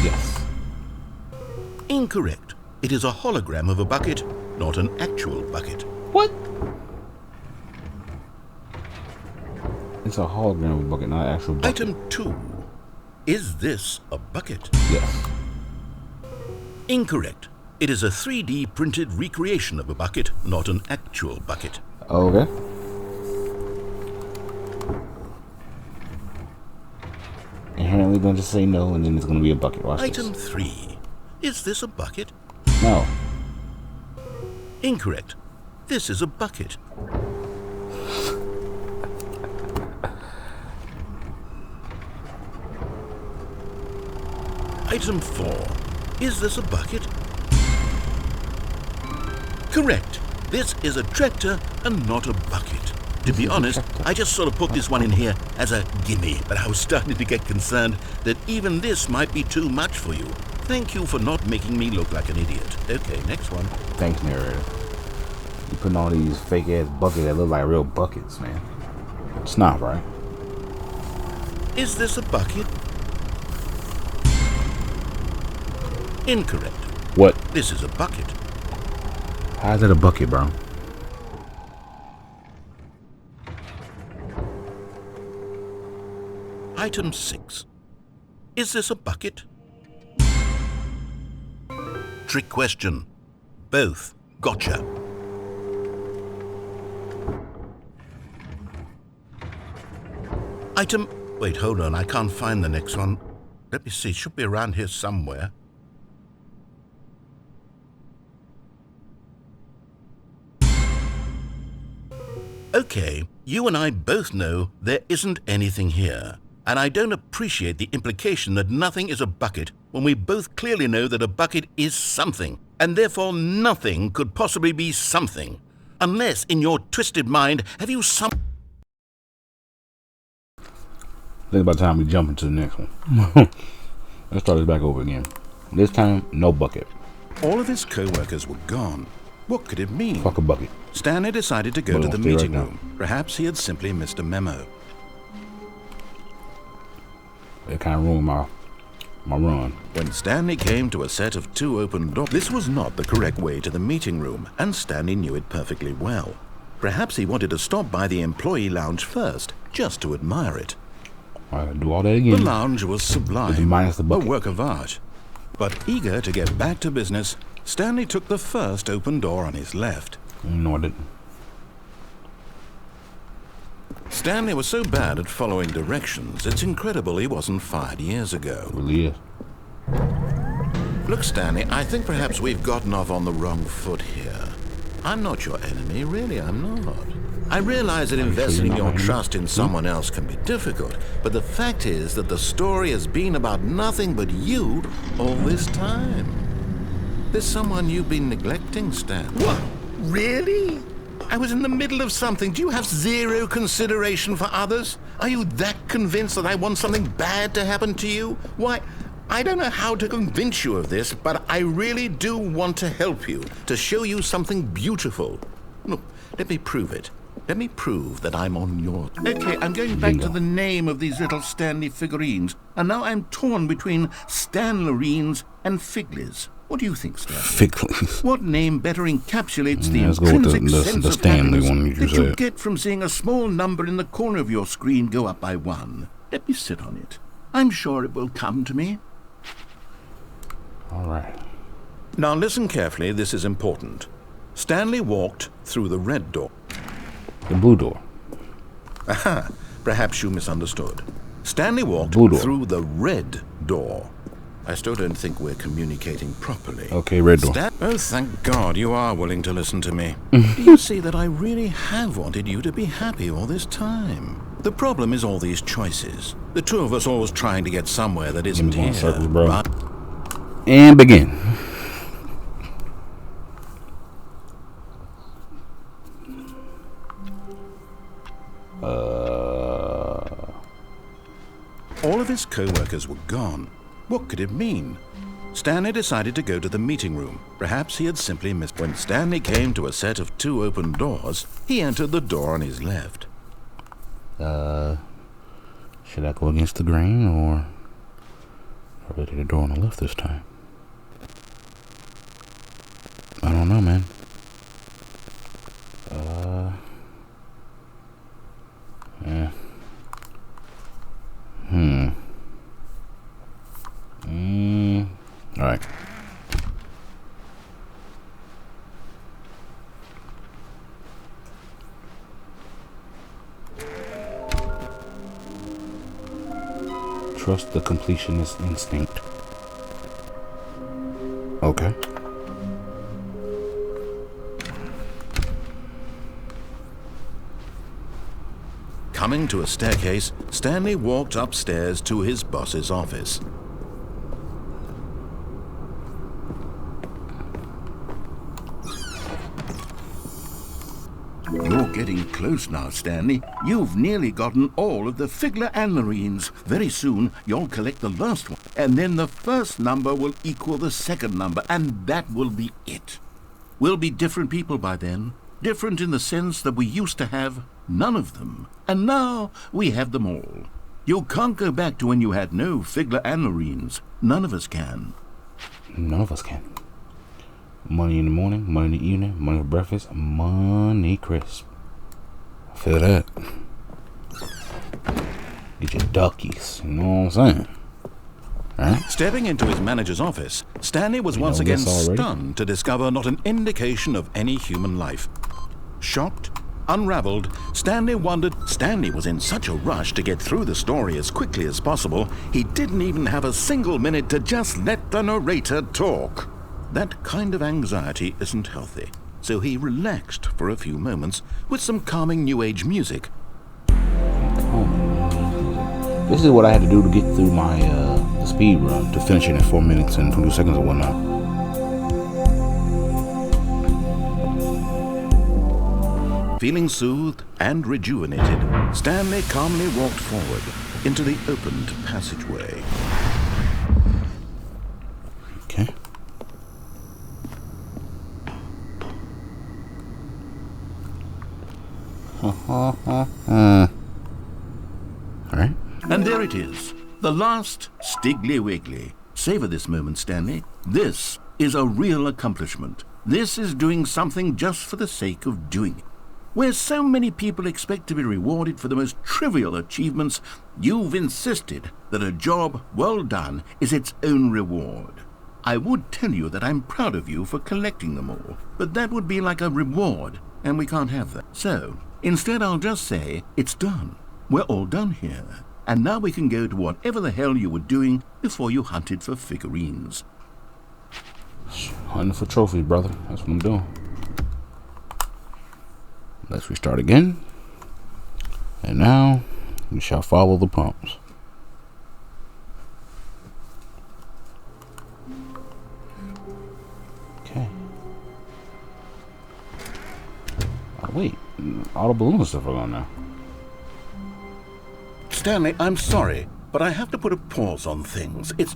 Yes. Incorrect. It is a hologram of a bucket, not an actual bucket. What? It's a hologram of a bucket, not an actual bucket. Item 2. Is this a bucket? Yes. Incorrect. It is a 3D printed recreation of a bucket, not an actual bucket. Okay. Inherently gonna just say no, and then it's gonna be a bucket. Watch Item this. 3. Is this a bucket? No. Incorrect. This is a bucket. Item 4. Is this a bucket? Correct. This is a tractor and not a bucket. To be honest, I just sort of put this one in here as a gimme, but I was starting to get concerned that even this might be too much for you. Thank you for not making me look like an idiot. Okay, next one. Thanks, narrator. You putting all these fake ass buckets that look like real buckets, man. It's not right. Is this a bucket? Incorrect. What? This is a bucket. How's it a bucket, bro? Item 6. Is this a bucket? Trick question. Both. Gotcha. Item... Wait, hold on. I can't find the next one. Let me see. It should be around here somewhere. Okay, you and I both know there isn't anything here. And I don't appreciate the implication that nothing is a bucket when we both clearly know that a bucket is something, and therefore nothing could possibly be something. Unless, in your twisted mind, have you some... I think about time we jump into the next one. Let's start this back over again. This time, no bucket. All of his co-workers were gone. What could it mean? Fuck a bucket. Stanley decided to go to the meeting room. Perhaps he had simply missed a memo. It kind of ruined my run. When Stanley came to a set of 2 open doors, this was not the correct way to the meeting room, and Stanley knew it perfectly well. Perhaps he wanted to stop by the employee lounge first, just to admire it. I gotta do all that again. The lounge was sublime, minus the a bucket. work of art. But eager to get back to business, Stanley took the first open door on his left. No, I didn't. Stanley was so bad at following directions, it's incredible he wasn't fired years ago. It really is. Look, Stanley, I think perhaps we've gotten off on the wrong foot here. I'm not your enemy, really, I'm not. I realize that investing your trust in someone else can be difficult, but the fact is that the story has been about nothing but you all this time. There's someone you've been neglecting, Stan. What? Really? I was in the middle of something. Do you have zero consideration for others? Are you that convinced that I want something bad to happen to you? Why, I don't know how to convince you of this, but I really do want to help you, to show you something beautiful. Look, let me prove it. Let me prove that I'm on your... Okay, I'm going back to the name of these little Stanley figurines, and now I'm torn between Stanlerines and Figlies. What do you think, Stanley? Figlies. What name better encapsulates the let's go with intrinsic sense the of Stanley happiness one you that you said. get from seeing a small number in the corner of your screen go up by 1? Let me sit on it. I'm sure it will come to me. All right. Now listen carefully, this is important. Stanley walked through the red door. The blue door. Aha, perhaps you misunderstood. Stanley walked through the red door. I still don't think we're communicating properly. Okay, red door. Oh, thank God you are willing to listen to me. Do you see that I really have wanted you to be happy all this time? The problem is all these choices. The two of us always trying to get somewhere that isn't here. Circles, bro. And begin. All of his co-workers were gone. What could it mean? Stanley decided to go to the meeting room. Perhaps he had simply missed. When Stanley came to a set of 2 open doors, he entered the door on his left. Should I go against the grain or probably take the door on the left this time? I don't know, man. Yeah. All right. Trust the completionist instinct. Okay. Coming to a staircase, Stanley walked upstairs to his boss's office. You're getting close now, Stanley. You've nearly gotten all of the Figler Anmarines. Very soon, you'll collect the last one, and then the first number will equal the second number, and that will be it. We'll be different people by then. Different in the sense that we used to have none of them, and now we have them all. You can't go back to when you had no Figler Anmarines. None of us can. None of us can. Money in the morning, money in the evening, money for breakfast, money crisp. I feel that. Get your duckies, you know what I'm saying? Right? Stepping into his manager's office, Stanley was once again stunned to discover not an indication of any human life. Shocked, unraveled, Stanley wondered. Stanley was in such a rush to get through the story as quickly as possible, he didn't even have a single minute to just let the narrator talk. That kind of anxiety isn't healthy, so he relaxed for a few moments with some calming New Age music. This is what I had to do to get through my the speed run to finish it in 4 minutes and 22 seconds or whatnot. Feeling soothed and rejuvenated, Stanley calmly walked forward into the opened passageway. Okay. Alright. And there it is, the last Stiggly Wiggly. Savor this moment, Stanley. This is a real accomplishment. This is doing something just for the sake of doing it. Where so many people expect to be rewarded for the most trivial achievements, you've insisted that a job well done is its own reward. I would tell you that I'm proud of you for collecting them all, but that would be like a reward, and we can't have that. So, instead I'll just say, it's done. We're all done here. And now we can go to whatever the hell you were doing before you hunted for figurines. Hunting for trophies, brother. That's what I'm doing. Let's restart again. And now we shall follow the prompts. Okay. Oh, wait, all the balloon stuff are gone now. Stanley, I'm sorry, but I have to put a pause on things. It's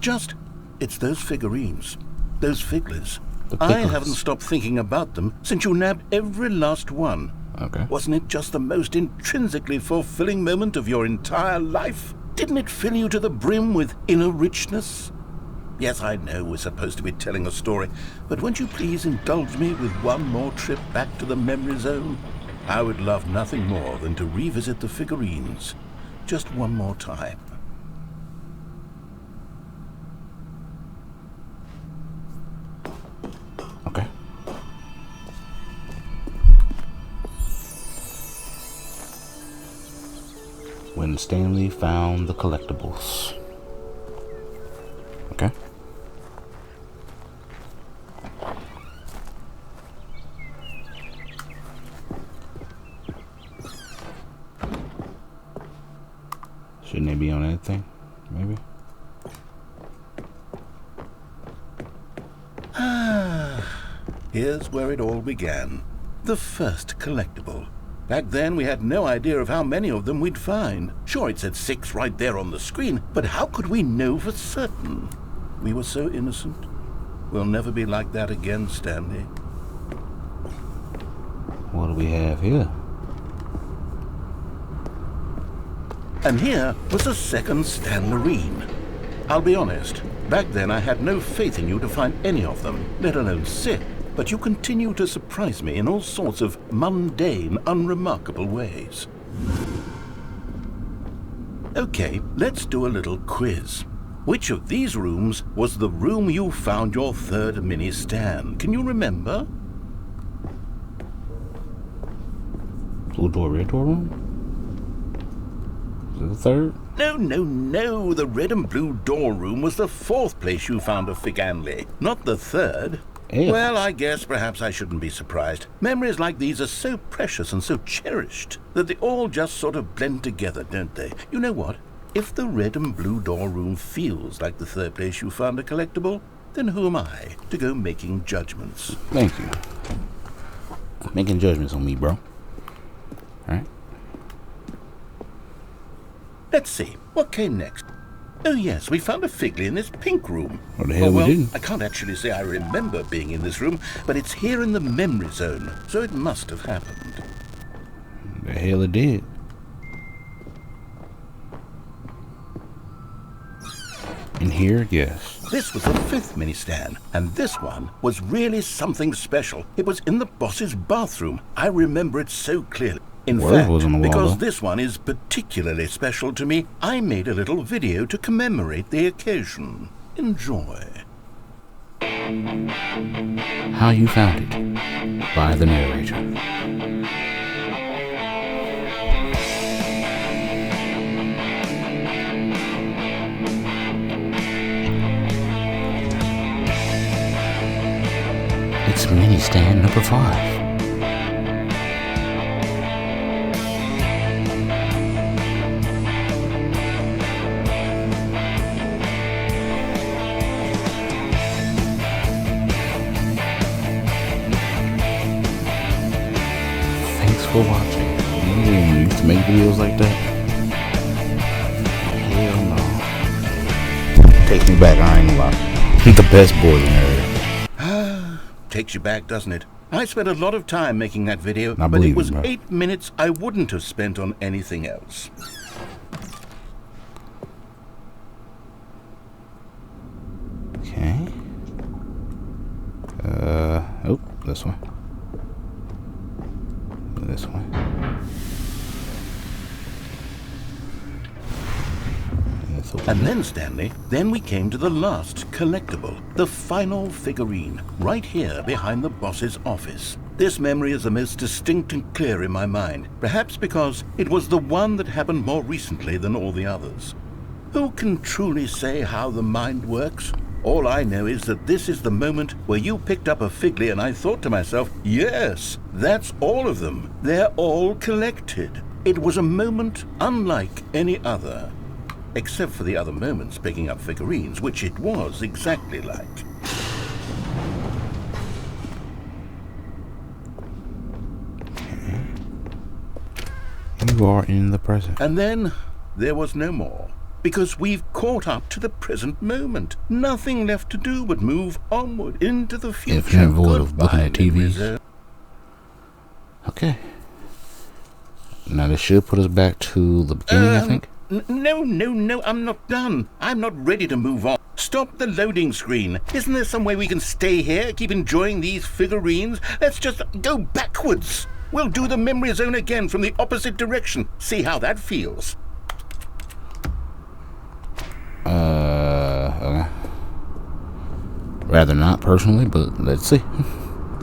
those figurines. Those figglers. I haven't stopped thinking about them since you nabbed every last one. Okay. Wasn't it just the most intrinsically fulfilling moment of your entire life? Didn't it fill you to the brim with inner richness? Yes, I know we're supposed to be telling a story, but won't you please indulge me with one more trip back to the memory zone? I would love nothing more than to revisit the figurines. Just one more time. Okay. When Stanley found the collectibles. Okay. Shouldn't they be on anything? Maybe. Here's where it all began. The first collectible. Back then, we had no idea of how many of them we'd find. Sure, it said 6 right there on the screen, but how could we know for certain? We were so innocent. We'll never be like that again, Stanley. What do we have here? And here was a second Stanlerine. I'll be honest, back then I had no faith in you to find any of them, let alone 6. But you continue to surprise me in all sorts of mundane, unremarkable ways. Okay, let's do a little quiz. Which of these rooms was the room you found your third mini Stan? Can you remember? Blue door, red door room? Is it the third? No. The red and blue door room was the 4th place you found a Figanley, not the 3rd. Yeah. Well, I guess perhaps I shouldn't be surprised. Memories like these are so precious and so cherished that they all just sort of blend together, don't they? You know what? If the red and blue door room feels like the 3rd place you found a collectible, then who am I to go making judgments? Thank you. Making judgments on me, bro. Alright. Let's see. What came next? Oh yes, we found a Figley in this pink room. What the hell we didn't? I can't actually say I remember being in this room, but it's here in the memory zone, so it must have happened. The hell it did. In here, yes. This was the 5th mini Stan, and this one was really something special. It was in the boss's bathroom. I remember it so clearly. In fact, because this one is particularly special to me, I made a little video to commemorate the occasion. Enjoy. How You Found It, by the narrator. It's mini stand number 5. for watching. You didn't used to make videos like that? Hell no. Takes me back, I ain't gonna lie. The best boy in the area. Takes you back, doesn't it? I spent a lot of time making that video, I but it believe was it, bro. 8 minutes I wouldn't have spent on anything else. Okay. Oh, this one. This one. And then, Stanley, then we came to the last collectible, the final figurine, right here behind the boss's office. This memory is the most distinct and clear in my mind, perhaps because it was the one that happened more recently than all the others. Who can truly say how the mind works? All I know is that this is the moment where you picked up a Figly and I thought to myself, yes, that's all of them. They're all collected. It was a moment unlike any other. Except for the other moments picking up figurines, which it was exactly like. You are in the present. And then there was no more. Because we've caught up to the present moment. Nothing left to do but move onward into the future. Infinite void of looking at Goodbye, TVs. Okay. Now this should put us back to the beginning, I think. No, I'm not done. I'm not ready to move on. Stop the loading screen. Isn't there some way we can stay here, keep enjoying these figurines? Let's just go backwards. We'll do the memory zone again from the opposite direction. See how that feels. Okay. Rather not personally, but let's see.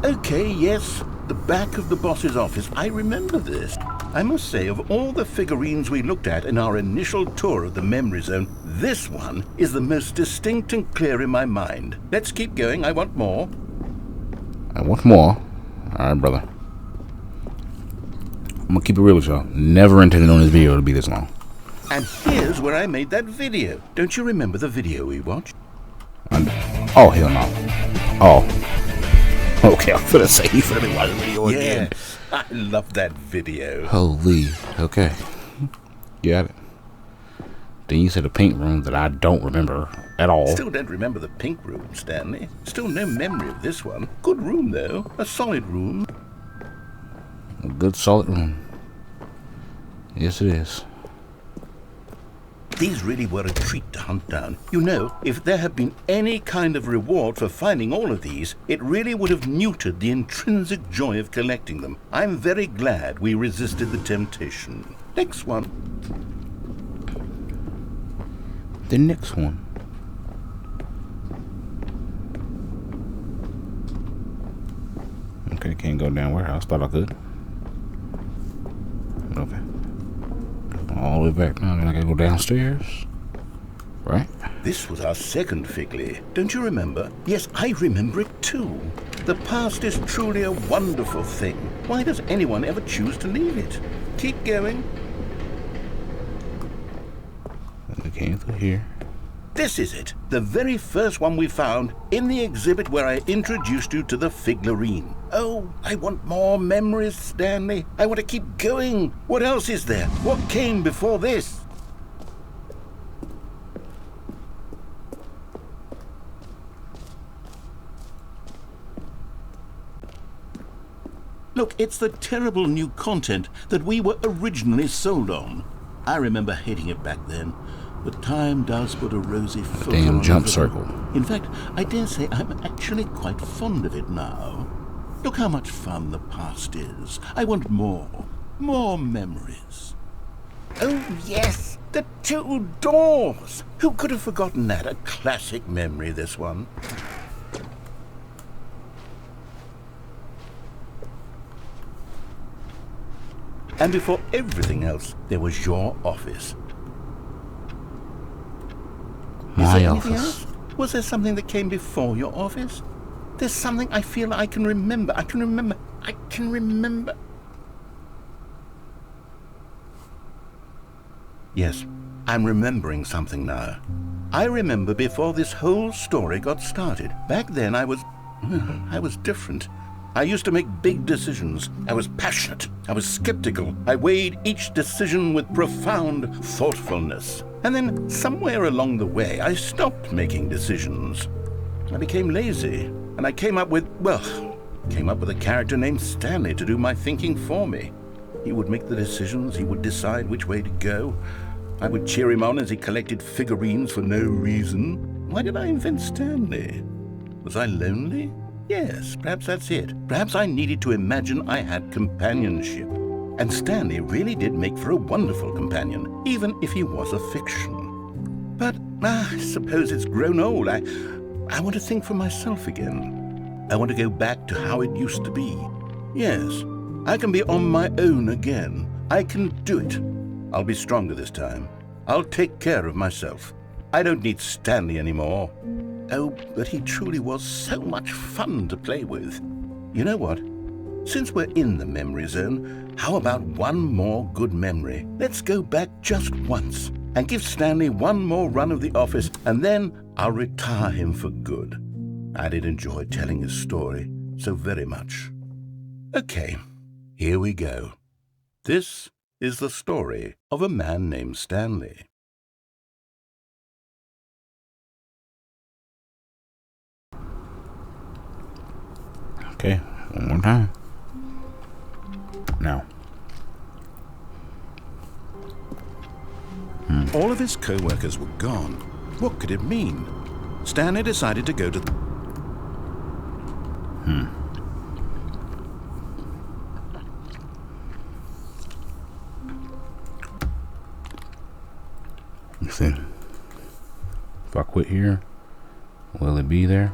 Okay, yes. The back of the boss's office. I remember this. I must say, of all the figurines we looked at in our initial tour of the memory zone, this one is the most distinct and clear in my mind. Let's keep going. I want more. I want more. All right, brother. I'm gonna keep it real with y'all. Never intended on this video to be this long. And here's where I made that video. Don't you remember the video we watched? Oh, hell no. Oh. Okay, I'm finna say you finna be watching the video again. Yes, I love that video. Holy. Okay. Got it. Then you said the pink room that I don't remember at all. Still don't remember the pink room, Stanley. Still no memory of this one. Good room, though. A solid room. A good solid room. Yes, it is. These really were a treat to hunt down. You know, if there had been any kind of reward for finding all of these, it really would have neutered the intrinsic joy of collecting them. I'm very glad we resisted the temptation. Next one. The next one. Okay, can't go down warehouse. Thought I could. Okay. All the way back now, then I gotta go downstairs. Right? This was our second Figly. Don't you remember? Yes, I remember it too. The past is truly a wonderful thing. Why does anyone ever choose to leave it? Keep going. I came through here. This is it. The very first one we found in the exhibit where I introduced you to the figurine. Oh, I want more memories, Stanley. I want to keep going. What else is there? What came before this? Look, it's the terrible new content that we were originally sold on. I remember hating it back then, but time does put a rosy filter on Damn jump everything. circle. In fact, I dare say I'm actually quite fond of it now. Look how much fun the past is. I want more. More memories. Oh, yes! The two doors! Who could have forgotten that? A classic memory, this one. And before everything else, there was your office. Is My there anything office. else? Was there something that came before your office? There's something I feel I can remember. I can remember. Yes, I'm remembering something now. I remember before this whole story got started. Back then I was different. I used to make big decisions. I was passionate. I was skeptical. I weighed each decision with profound thoughtfulness. And then, somewhere along the way, I stopped making decisions. I became lazy, and I came up with a character named Stanley to do my thinking for me. He would make the decisions, he would decide which way to go. I would cheer him on as he collected figurines for no reason. Why did I invent Stanley? Was I lonely? Yes, perhaps that's it. Perhaps I needed to imagine I had companionship. And Stanley really did make for a wonderful companion, even if he was a fiction. But I suppose it's grown old. I want to think for myself again. I want to go back to how it used to be. Yes, I can be on my own again. I can do it. I'll be stronger this time. I'll take care of myself. I don't need Stanley anymore. Oh, but he truly was so much fun to play with. You know what? Since we're in the memory zone, how about one more good memory? Let's go back just once and give Stanley one more run of the office, and then I'll retire him for good. I did enjoy telling his story so very much. Okay, here we go. This is the story of a man named Stanley. Okay, one more time. Now. All of his co-workers were gone. What could it mean? Stanley decided to go to... Let's see. If I quit here, will it be there?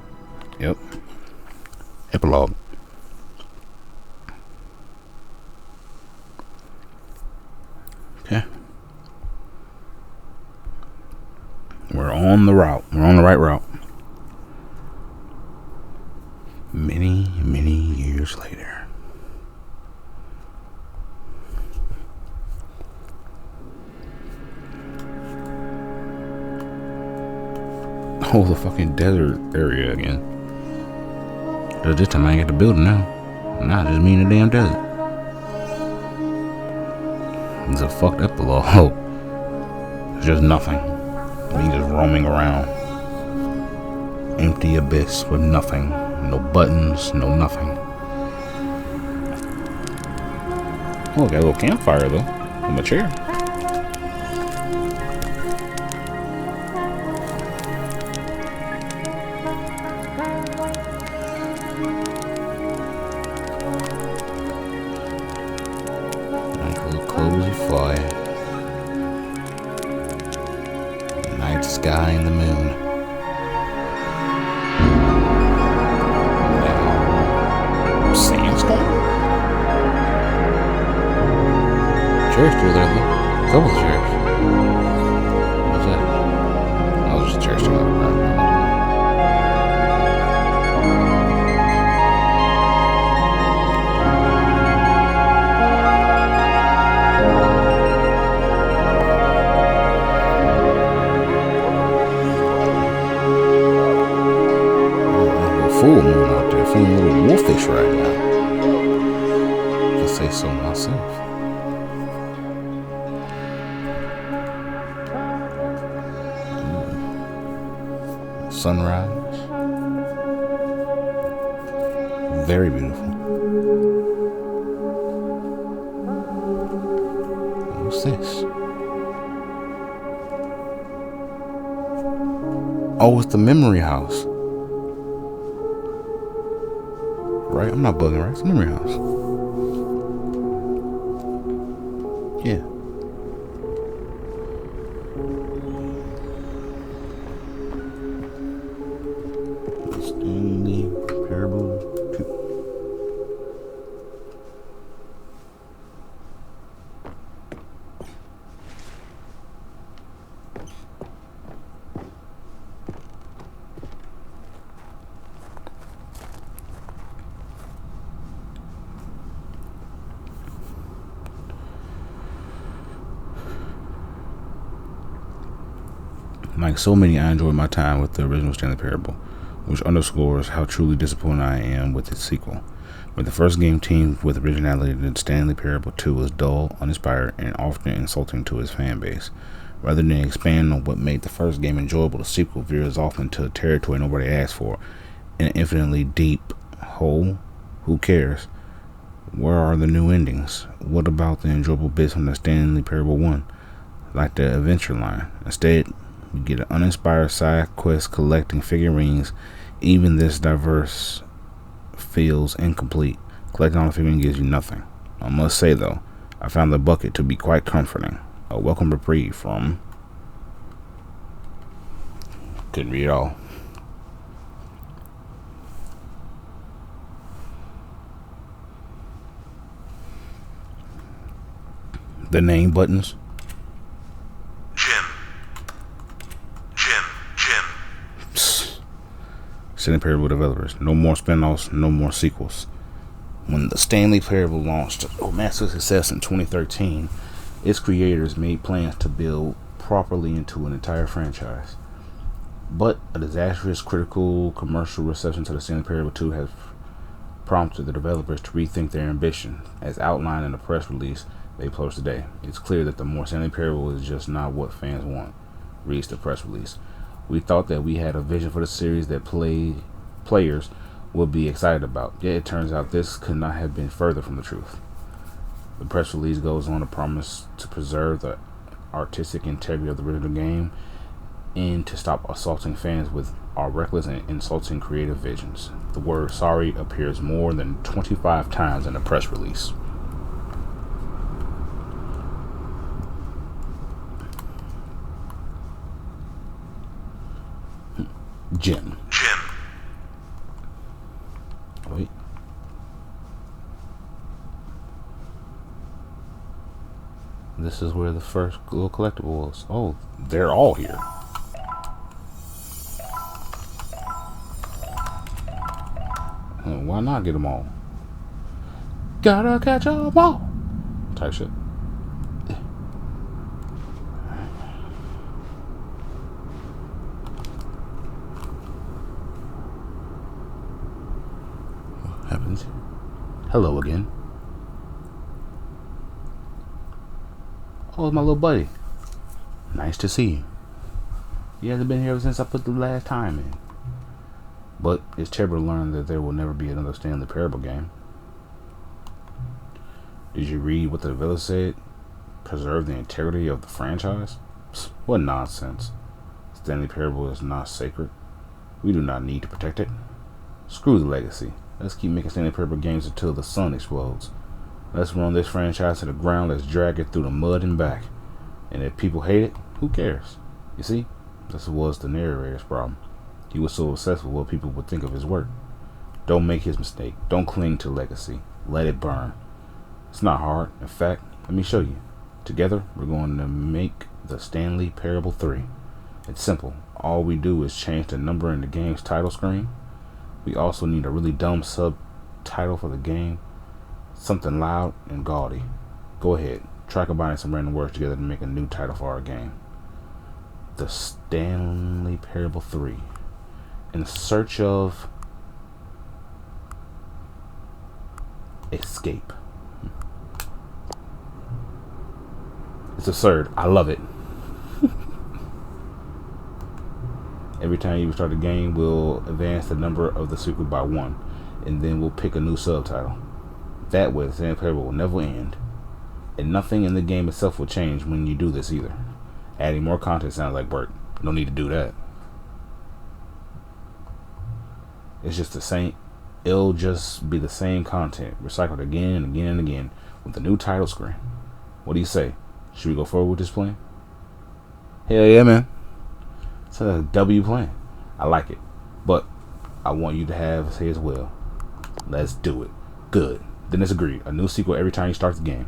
Yep. Epilogue. Okay. We're on the route. We're on the right route. Many, many years later. Oh, the fucking desert area again. This time I ain't got the building now. Nah, just me in the damn desert. It's a fucked up below. Oh, it's just nothing. Me just roaming around. Empty abyss with nothing. No buttons, no nothing. Oh, got a little campfire though. On my chair. Nice little cozy fire. Night sky and the moon. Sandstorm? Chair's still there though. Couple of chairs. What's that? Oh, there's a chair still there. Full moon out there, feeling a little wolfish right now. If I say so myself. Sunrise. Very beautiful. What's this? Oh, it's the memory house. Right? I'm not bugging, right? It's a memory house. Yeah. Stanley Parable 2. Like so many, I enjoyed my time with the original Stanley Parable, which underscores how truly disappointed I am with its sequel. Where the first game teamed with originality, the Stanley Parable 2 was dull, uninspired, and often insulting to its fan base. Rather than expand on what made the first game enjoyable, the sequel veers off into a territory nobody asked for, an infinitely deep hole. Who cares? Where are the new endings? What about the enjoyable bits from the Stanley Parable 1, like the adventure line? Instead, we get an uninspired side quest collecting figurines. Even this diverse feels incomplete. Collecting all the figurines gives you nothing. I must say though, I found the bucket to be quite comforting. A welcome reprieve from... Couldn't read it all. The name buttons. Stanley Parable developers. No more spin-offs, no more sequels. When the Stanley Parable launched massive success in 2013, its creators made plans to build properly into an entire franchise. But a disastrous critical commercial reception to the Stanley Parable 2 has prompted the developers to rethink their ambition. As outlined in the press release they published today, it's clear that the more Stanley Parable is just not what fans want, reads the press release. We thought that we had a vision for the series that players would be excited about. Yet it turns out this could not have been further from the truth. The press release goes on to promise to preserve the artistic integrity of the original game and to stop assaulting fans with our reckless and insulting creative visions. The word sorry appears more than 25 times in the press release. Jim. Wait. This is where the first little collectible was. Oh, they're all here. Why not get them all? Gotta catch 'em all. Type shit. Happens. Hello again. Oh, it's my little buddy. Nice to see you. He hasn't been here since I put the last time in. But it's terrible to learn that there will never be another Stanley Parable game. Did you read what the developer said? Preserve the integrity of the franchise? Psst, what nonsense. Stanley Parable is not sacred. We do not need to protect it. Screw the legacy. Let's keep making Stanley Parable games until the sun explodes. Let's run this franchise to the ground. Let's drag it through the mud and back. And if people hate it, who cares? You see, this was the narrator's problem. He was so obsessed with what people would think of his work. Don't make his mistake. Don't cling to legacy. Let it burn. It's not hard. In fact, let me show you. Together, we're going to make the Stanley Parable 3. It's simple. All we do is change the number in the game's title screen. We also need a really dumb subtitle for the game. Something loud and gaudy. Go ahead. Try combining some random words together to make a new title for our game. The Stanley Parable 3. In search of escape. It's absurd. I love it. Every time you start the game, we'll advance the number of the sequel by 1, and then we'll pick a new subtitle. That way, the Stanley Parable will never end, and nothing in the game itself will change when you do this either. Adding more content sounds like work. No need to do that. It's just the same. It'll just be the same content, recycled again and again and again, with a new title screen. What do you say? Should we go forward with this plan? Hell yeah, man. It's a W plan. I like it. But I want you to have a say as well. Let's do it. Good. Then it's agreed. A new sequel every time you start the game.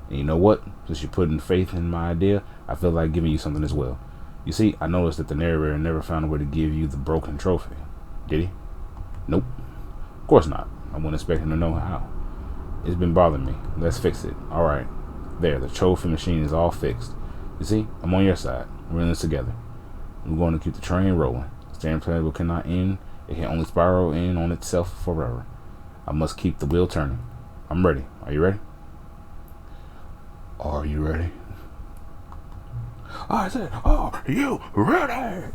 And you know what? Since you're putting faith in my idea, I feel like giving you something as well. You see, I noticed that the narrator never found a way to give you the broken trophy. Did he? Nope. Of course not. I wouldn't expect him to know how. It's been bothering me. Let's fix it. Alright. There, the trophy machine is all fixed. You see, I'm on your side. We're in this together. We're going to keep the train rolling. Stanley Parable cannot end It can only spiral in on itself forever. I must keep the wheel turning. I'm ready. Are you ready? Are you ready? I said, are you ready?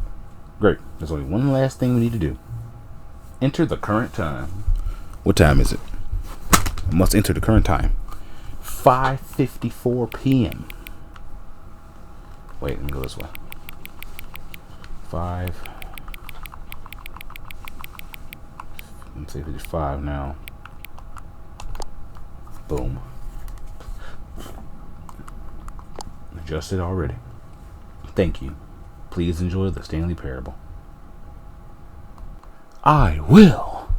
Great. There's only one last thing we need to do. Enter the current time. What time is it? I must enter the current time. 5:54 p.m. Wait, let me go this way. 5. Let's say 55 now. Boom. Adjusted already. Thank you. Please enjoy the Stanley Parable. I will.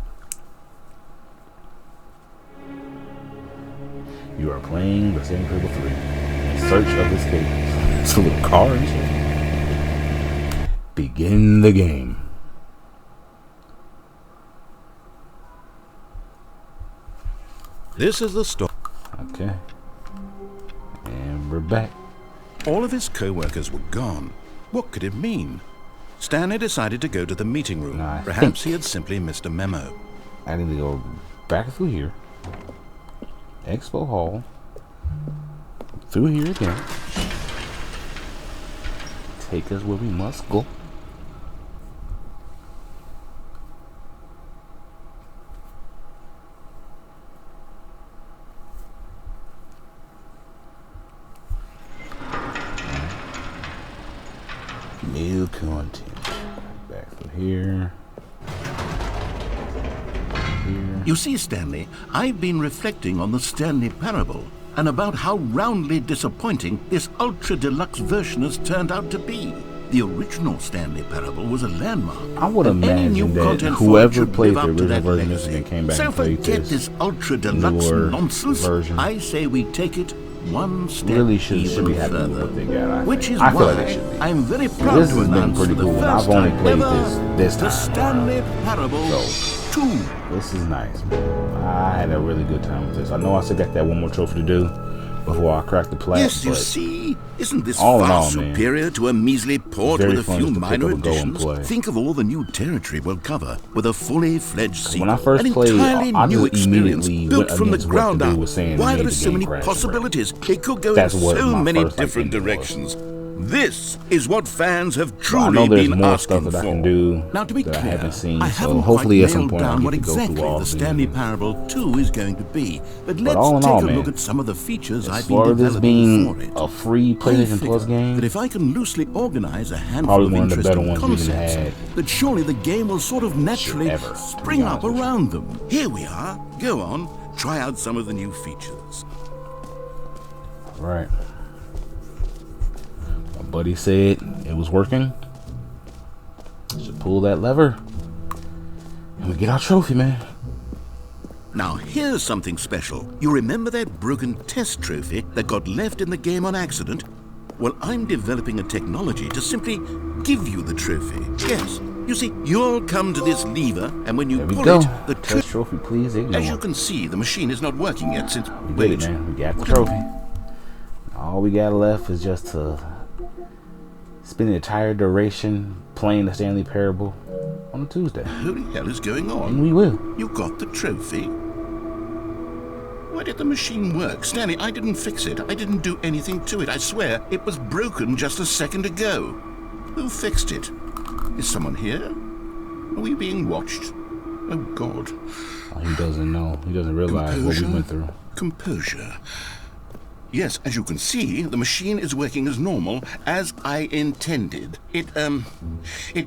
You are playing the Stanley Parable 3 in search of escape. It's a little car and shit. Begin the game. This is the story. Okay. And we're back. All of his co-workers were gone. What could it mean? Stanley decided to go to the meeting room. Nah, Perhaps he had simply missed a memo. I need to go back through here. Expo Hall. Through here again. Take us where we must go. New content. Back through here. Here. You see, Stanley, I've been reflecting on the Stanley Parable and about how roundly disappointing this ultra deluxe version has turned out to be. The original Stanley Parable was a landmark. I would and any imagine new that content for it whoever should played live the up to original that version of this legacy. and came back So and played forget this ultra deluxe newer nonsense. version I say we take it one step really should even be happy with further. what they got. Which is I feel why like they should be. I'm very proud This to has been announce pretty for the cool, and first I've only time played ever, this the time. Stanley Parable So, 2. this is nice, man. I had a really good time with this. I know I still got that one more trophy to do before I crack the plat. Yes, you but see, isn't this all in far all, man, superior to a measly port very with a fun few just to pick minor up and go and additions? play. Think of all the new territory we'll cover with a fully fledged sequel. when I first an played, entirely I new just experience immediately built went from the against what ground the dude up. was saying Why and there made are the so game many crash. possibilities? It could go That's in what so my many first, different thing was. directions. This is what fans have But I know truly there's been more asking stuff that for. I can do Now, to be that I clear, haven't seen, I so haven't hopefully quite at some nailed point I'll down what get to go exactly through all the of Stanley these. Parable 2 is going to be. But let's all in take all, a man, look at some of the features I've As been far as this developing for being it. a free I PlayStation Plus figure game, that if I can loosely organize a handful probably of one of the better interesting ones we've concepts, had that surely the game will sort of naturally ever, to be spring up honest with you. around them. Here we are. Go on, try out some of the new features. right. My buddy said it was working. Should pull that lever and we get our trophy, man. Now, here's something special. You remember that broken test trophy that got left in the game on accident? Well, I'm developing a technology to simply give you the trophy. Yes, you see, you'll come to this lever, and when you There we pull go. it, the Test trophy, please ignore. As you can see, the machine is not working yet since... We did it, man. We got the trophy. All we got left is just to spend the entire duration playing the Stanley Parable on a Tuesday. What the hell is going on? And we will. You got the trophy? Why did the machine work? Stanley, I didn't fix it. I didn't do anything to it. I swear, it was broken just a second ago. Who fixed it? Is someone here? Are we being watched? Oh, God. He doesn't know. He doesn't realize what we went through. Composure. Yes, as you can see, the machine is working as normal, as I intended. It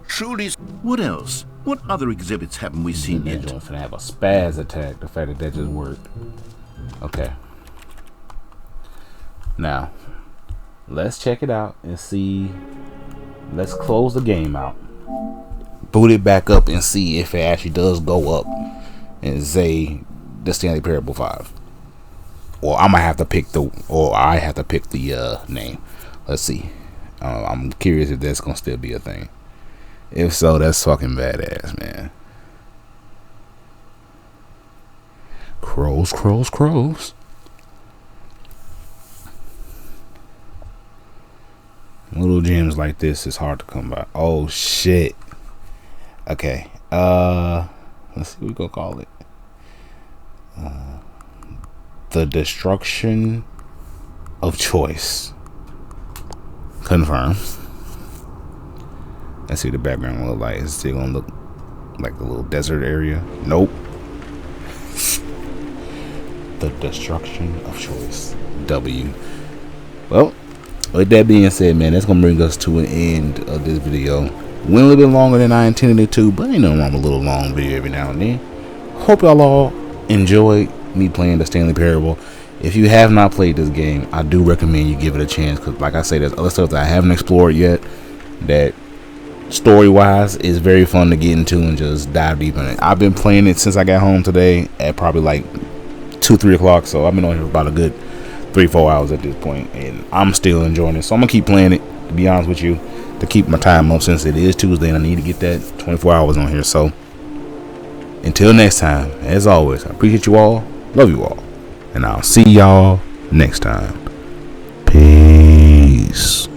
truly... What else? What other exhibits haven't we seen That yet? joint's finna have a spaz attack. The fact that that just worked. Okay. Now, let's check it out and see. Let's close the game out. Boot it back up and see if it actually does go up and say the Stanley Parable 5. Or I might have to pick the, name. Let's see. I'm curious if that's gonna still be a thing. If so, that's fucking badass, man. Crows. Little gems like this is hard to come by. Oh shit. Okay. Let's see what we gonna call it. The destruction of choice. Confirm. Let's see what the background look like. It's still gonna look like a little desert area. Nope. The destruction of choice. W. Well, with that being said, man, that's gonna bring us to an end of this video. Went a little bit longer than I intended it to, but ain't nothing wrong with a little long video every now and then. Hope y'all all enjoyed me playing the Stanley Parable. If you have not played this game, I do recommend you give it a chance, because like I say, there's other stuff that I haven't explored yet that story wise is very fun to get into and just dive deep in it. I've been playing it since I got home today at probably like 2-3 o'clock, so I've been on here for about a good 3-4 hours at this point, and I'm still enjoying it. So I'm gonna keep playing it, to be honest with you, to keep my time up, since it is Tuesday and I need to get that 24 hours on here. So until next time, as always, I appreciate you all, love you all, and I'll see y'all next time. Peace.